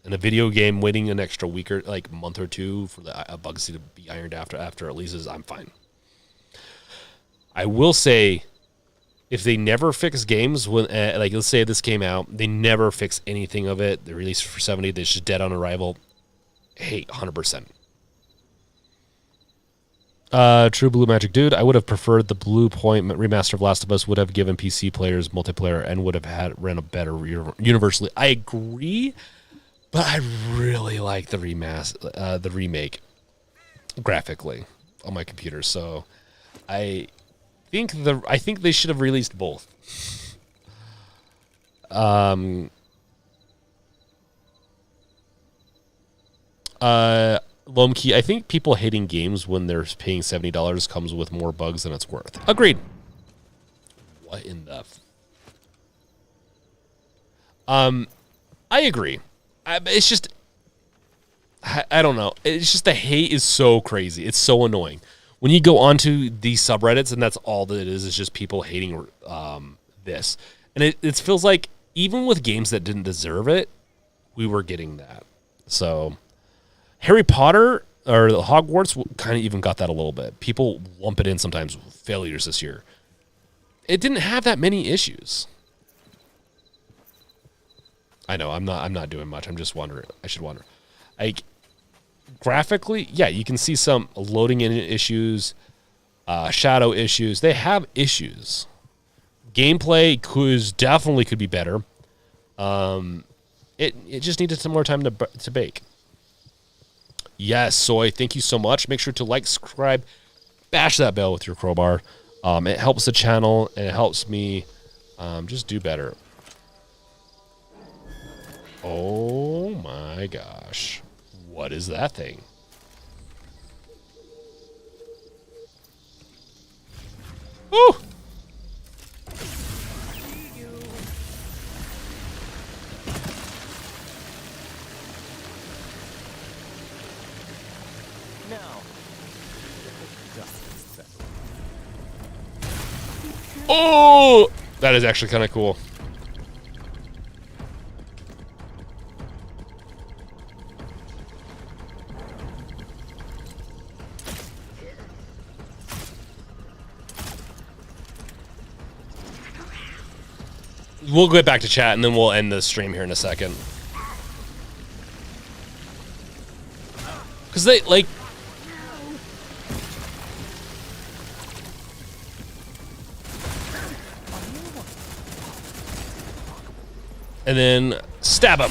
Speaker 1: In a video game, waiting an extra week or like month or two for the bugs to be ironed after it releases, I'm fine. I will say, if they never fix games, when like let's say this came out, they never fix anything of it. They release for 70, they're just dead on arrival. Hey, 100%. True Blue Magic Dude, I would have preferred the Blue Point remaster of Last of Us would have given PC players multiplayer and would have ran a better universally. I agree, but I really like the remake graphically on my computer. So I think they should have released both. Lomkey, I think people hating games when they're paying $70 comes with more bugs than it's worth. Agreed. What in the... I agree. It's just... I don't know. It's just the hate is so crazy. It's so annoying. When you go onto these subreddits, and that's all that it is just people hating this. And it feels like even with games that didn't deserve it, we were getting that. So... Harry Potter or Hogwarts kind of even got that a little bit. People lump it in sometimes with failures this year. It didn't have that many issues. I know I'm not doing much. I'm just wondering. I should wonder. Like, graphically, yeah, you can see some loading in issues, shadow issues. They have issues. Gameplay definitely could be better. It just needed some more time to bake. Yes, Soy, thank you so much. Make sure to like, subscribe, bash that bell with your crowbar. It helps the channel, and it helps me just do better. Oh my gosh. What is that thing? Ooh! Oh, that is actually kind of cool. We'll get back to chat, and then we'll end the stream here in a second. Because they, like... And then stab him.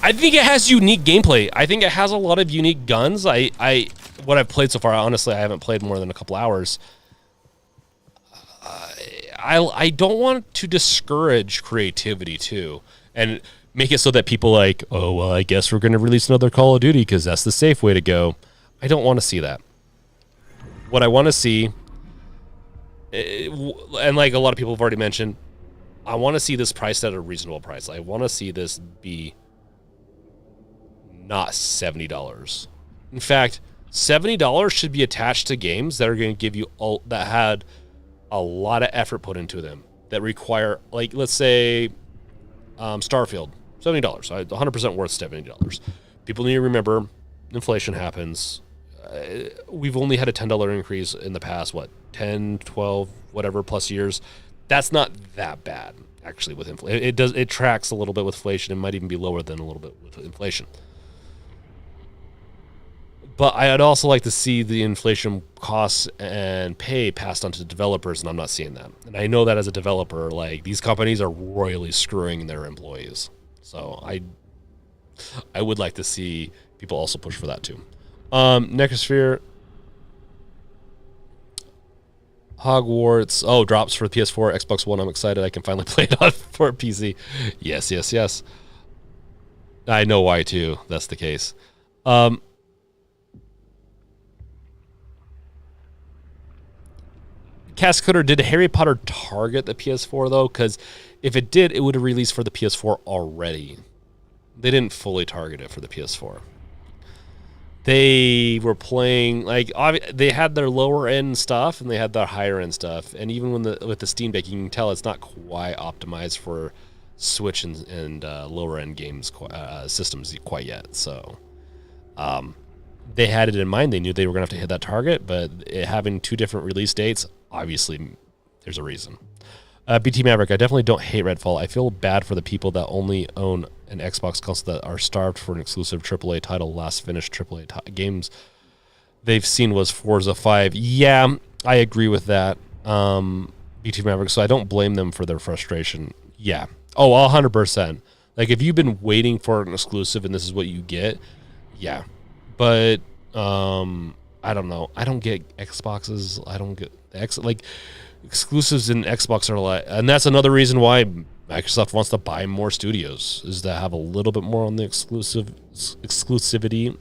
Speaker 1: I think it has unique gameplay. I think it has a lot of unique guns. What I've played so far, honestly, I haven't played more than a couple hours. I don't want to discourage creativity too, and make it so that people like, oh well, I guess we're going to release another Call of Duty because that's the safe way to go. I don't want to see that. What I want to see, and like a lot of people have already mentioned, I want to see this priced at a reasonable price. I want to see this be not $70. In fact, $70 should be attached to games that are going to give you that had a lot of effort put into them that require, like, let's say Starfield, $70, 100% worth $70. People need to remember inflation happens. We've only had a $10 increase in the past, 10, 12, whatever plus years. That's not that bad, actually, with inflation. It tracks a little bit with inflation. It might even be lower than a little bit with inflation. But I'd also like to see the inflation costs and pay passed on to the developers, and I'm not seeing that. And I know that as a developer, like, these companies are royally screwing their employees. So I would like to see people also push for that too. Necrosphere, Hogwarts. Drops for PS4, Xbox One. I'm excited. I can finally play it on for PC. Yes. I know why too. That's the case. Cascutter, did Harry Potter target the PS4 though? Because if it did, it would have released for the PS4 already. They didn't fully target it for the PS4. They were playing, like, they had their lower end stuff and they had their higher end stuff. And even with the Steam Deck, you can tell it's not quite optimized for Switch and lower end games systems quite yet. So they had it in mind. They knew they were going to have to hit that target, but having two different release dates, obviously there's a reason. BT Maverick, I definitely don't hate Redfall. I feel bad for the people that only own an Xbox console that are starved for an exclusive AAA title. Last finished AAA games they've seen was Forza 5. Yeah, I agree with that, BT Maverick, so I don't blame them for their frustration. Yeah. 100%. Like, if you've been waiting for an exclusive and this is what you get, yeah. But, I don't know. I don't get Xboxes. I don't get exclusives in Xbox are like, and that's another reason why Microsoft wants to buy more studios, is to have a little bit more on the exclusivity.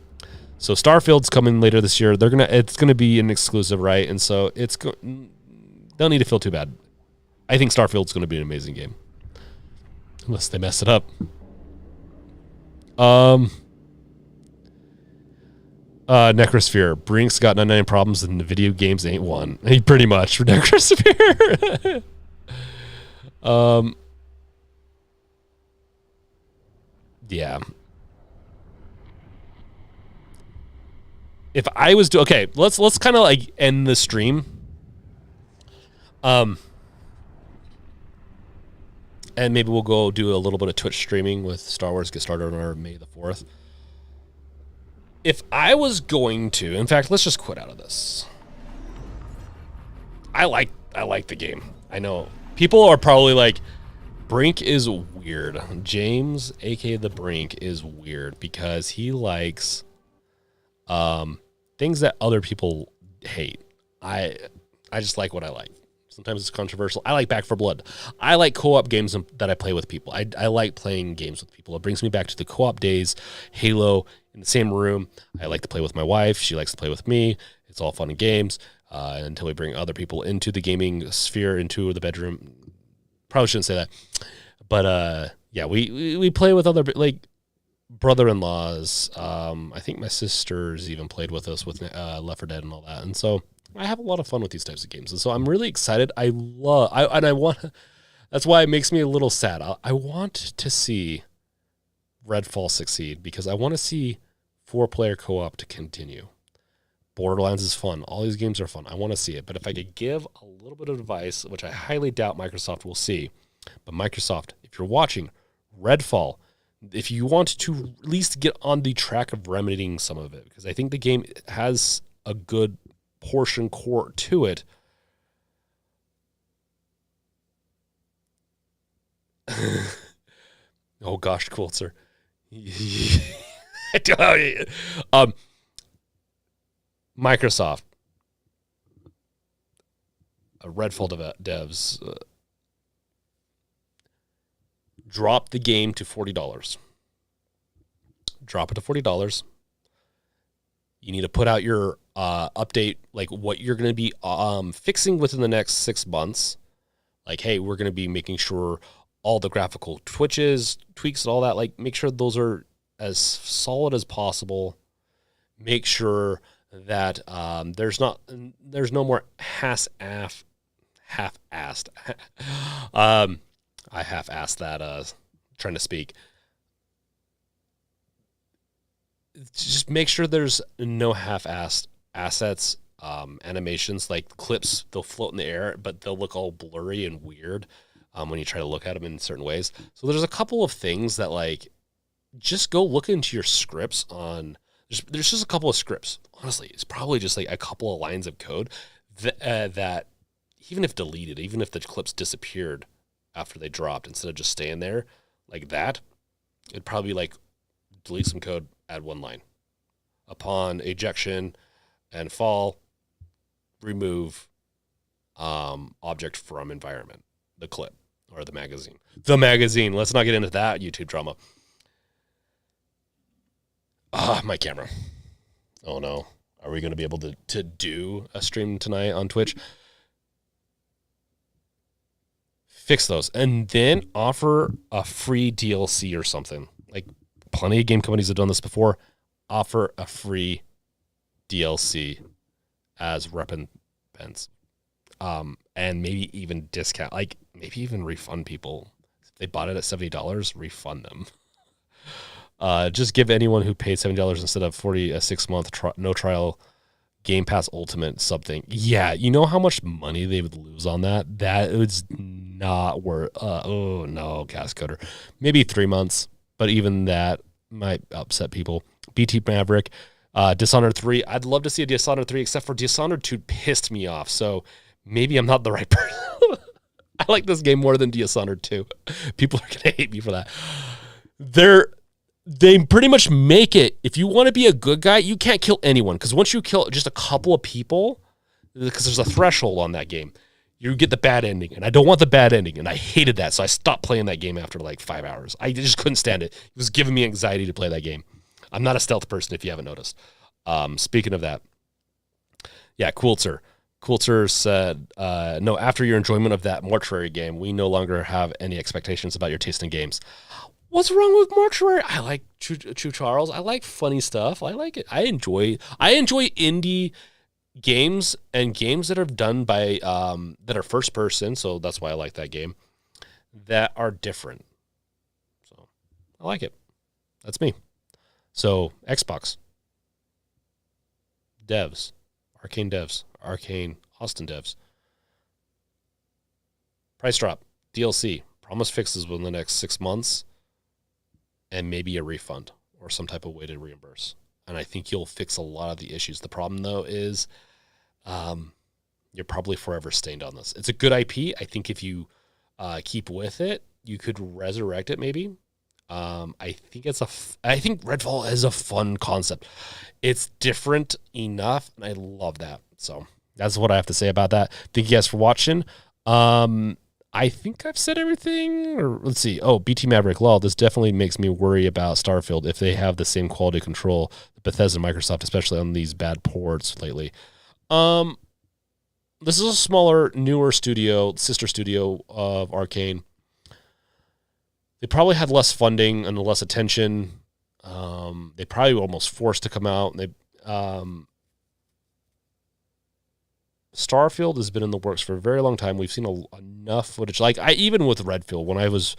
Speaker 1: So Starfield's coming later this year. It's gonna be an exclusive, right? And so don't need to feel too bad. I think Starfield's gonna be an amazing game, unless they mess it up. Necrosphere. Brink's got 99 problems and the video games ain't one. He pretty much for Necrosphere. Yeah. If I was okay, let's kind of like end the stream. And maybe we'll go do a little bit of Twitch streaming with Star Wars Get Started on our May the 4th. If I was going to, in fact, let's just quit out of this. I like the game. I know people are probably like, Brink is weird. James, aka the Brink, is weird because he likes things that other people hate. I just like what I like. Sometimes it's controversial. I like Back 4 Blood. I like co-op games that I play with people. I like playing games with people. It brings me back to the co-op days. Halo, in the same room. I like to play with my wife. She likes to play with me. It's all fun and games until we bring other people into the gaming sphere, into the bedroom. Probably shouldn't say that. But yeah, we play with other, like, brother-in-laws. I think my sisters even played with us with Left 4 Dead and all that. And so I have a lot of fun with these types of games. And so I'm really excited. I want, that's why it makes me a little sad. I want to see Redfall succeed because I want to see 4-player co-op to continue. Borderlands is fun. All these games are fun. I want to see it. But if I could give a little bit of advice, which I highly doubt Microsoft will see, but Microsoft, if you're watching Redfall, if you want to at least get on the track of remedying some of it, because I think the game has a good portion core to it. Oh gosh, Quiltzer. Microsoft, Redfall devs, drop the game to $40. Drop it to $40. You need to put out your update, like what you're going to be fixing within the next 6 months. Like, hey, we're going to be making sure all the graphical tweaks and all that, like, make sure those are as solid as possible. Make sure that there's no more half-assed. I half-assed that trying to speak. Just make sure there's no half-assed assets, animations, like clips, they'll float in the air, but they'll look all blurry and weird when you try to look at them in certain ways. So there's a couple of things that, like, just go look into your scripts on, there's just a couple of scripts. Honestly, it's probably just like a couple of lines of code that even if deleted, even if the clips disappeared after they dropped, instead of just staying there like that, it'd probably be like delete some code, add one line. Upon ejection and fall, remove object from environment, the clip or the magazine. The magazine. Let's not get into that YouTube drama. My camera. Oh no. Are we going to be able to do a stream tonight on Twitch? Fix those and then offer a free DLC or something. Like, plenty of game companies have done this before. Offer a free DLC as recompense. And maybe even discount, like maybe even refund people. If they bought it at $70, refund them. Just give anyone who paid $70 instead of $40 a 6-month no trial Game Pass Ultimate something. Yeah, you know how much money they would lose on that? That is not worth. Oh no, Gas Coder. Maybe 3 months, but even that might upset people. BT Maverick, Dishonored 3. I'd love to see a Dishonored 3, except for Dishonored 2 pissed me off. So maybe I'm not the right person. I like this game more than Dishonored 2. People are gonna hate me for that. They pretty much make it, if you want to be a good guy, you can't kill anyone. Because once you kill just a couple of people, because there's a threshold on that game, you get the bad ending. And I don't want the bad ending. And I hated that. So I stopped playing that game after like 5 hours. I just couldn't stand it. It was giving me anxiety to play that game. I'm not a stealth person, if you haven't noticed. Speaking of that, yeah, Quilter. Quilter said, no, after your enjoyment of that Mortuary game, we no longer have any expectations about your taste in games. What's wrong with Mortuary? I like True Charles. I like funny stuff. I like it. I enjoy indie games and games that are done by that are first person. So that's why I like that game. That are different. So I like it. That's me. So Xbox devs, Arcane devs, Arcane Austin devs. Price drop, DLC, promise fixes within the next 6 months. And maybe a refund or some type of way to reimburse. And I think you'll fix a lot of the issues. The problem, though, is you're probably forever stained on this. It's a good IP. I think if you keep with it, you could resurrect it maybe. I think Redfall is a fun concept. It's different enough, and I love that. So that's what I have to say about that. Thank you guys for watching. I think I've said everything. Or let's see. Oh, BT Maverick Law. This definitely makes me worry about Starfield if they have the same quality control Bethesda and Microsoft, especially on these bad ports lately. This is a smaller, newer studio, sister studio of Arcane. They probably had less funding and less attention. They probably were almost forced to come out. Starfield has been in the works for a very long time. We've seen enough footage. Like even with Redfall, when I was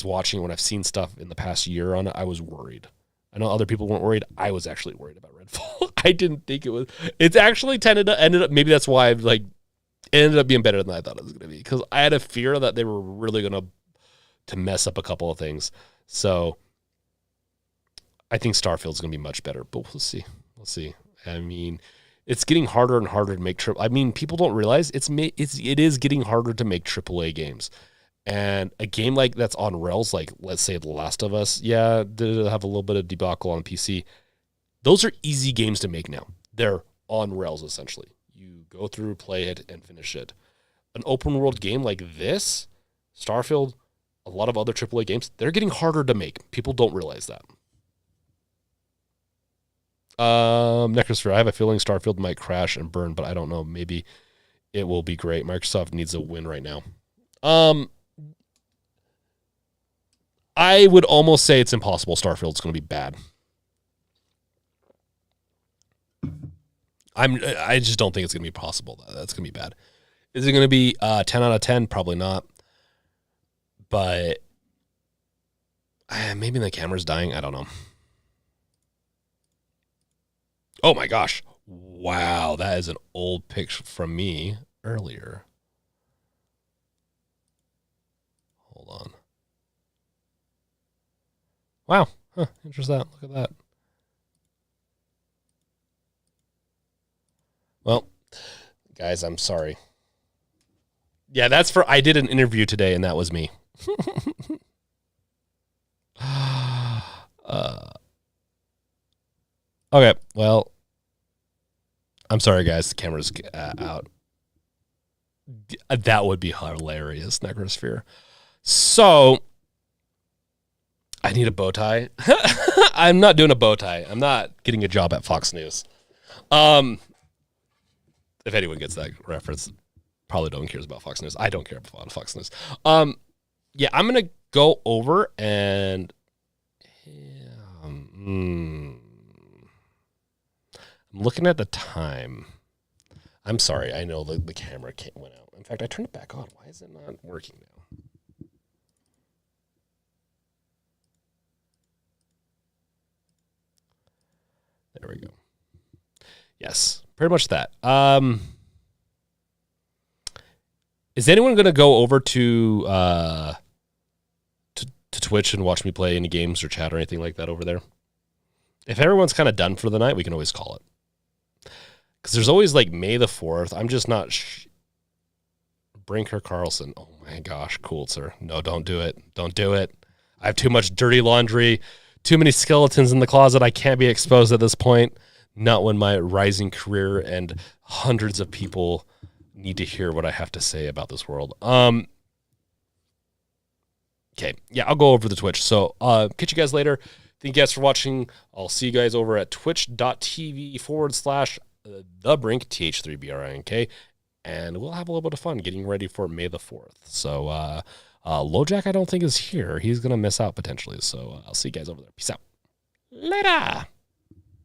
Speaker 1: watching, when I've seen stuff in the past year on it, I was worried. I know other people weren't worried. I was actually worried about Redfall. I didn't think it was. It's actually ended up. Maybe that's why it ended up being better than I thought it was going to be, because I had a fear that they were really going to mess up a couple of things. So I think Starfield's going to be much better, but we'll see. We'll see. I mean, it's getting harder and harder to make people don't realize it is getting harder to make AAA games. And a game like that's on rails, like let's say The Last of Us, yeah, did have a little bit of debacle on PC. Those are easy games to make now. They're on rails essentially. You go through, play it, and finish it. An open world game like this, Starfield, a lot of other AAA games, they're getting harder to make. People don't realize that. Necrosphere, I have a feeling Starfield might crash and burn, but I don't know. Maybe it will be great. Microsoft needs a win right now. I would almost say it's impossible Starfield's going to be bad. I just don't think it's going to be possible. That's going to be bad. Is it going to be 10 out of 10? Probably not. But maybe the camera's dying. I don't know. Oh my gosh. Wow, that is an old picture from me earlier. Hold on. Wow. Huh, interesting. Look at that. Well, guys, I'm sorry. Yeah, that's for, I did an interview today and that was me. Okay, well, I'm sorry, guys. The camera's out. That would be hilarious, Necrosphere. So, I need a bow tie. I'm not doing a bow tie. I'm not getting a job at Fox News. If anyone gets that reference, probably no one cares about Fox News. I don't care about Fox News. Yeah, I'm going to go over and... I'm looking at the time. I'm sorry. I know the camera went out. In fact, I turned it back on. Why is it not working now? There we go. Yes, pretty much that. Is anyone going to go over to Twitch and watch me play any games or chat or anything like that over there? If everyone's kind of done for the night, we can always call it. Because there's always like May the 4th. I'm just not... Brink or Carlson. Oh my gosh, cool, sir. No, don't do it. Don't do it. I have too much dirty laundry, too many skeletons in the closet. I can't be exposed at this point. Not when my rising career and hundreds of people need to hear what I have to say about this world. Okay, yeah, I'll go over the Twitch. So catch you guys later. Thank you guys for watching. I'll see you guys over at twitch.tv/thebrink, TH3BRINK, and we'll have a little bit of fun getting ready for May the 4th. So LoJack, I don't think, is here. He's going to miss out potentially. So I'll see you guys over there. Peace out. Later.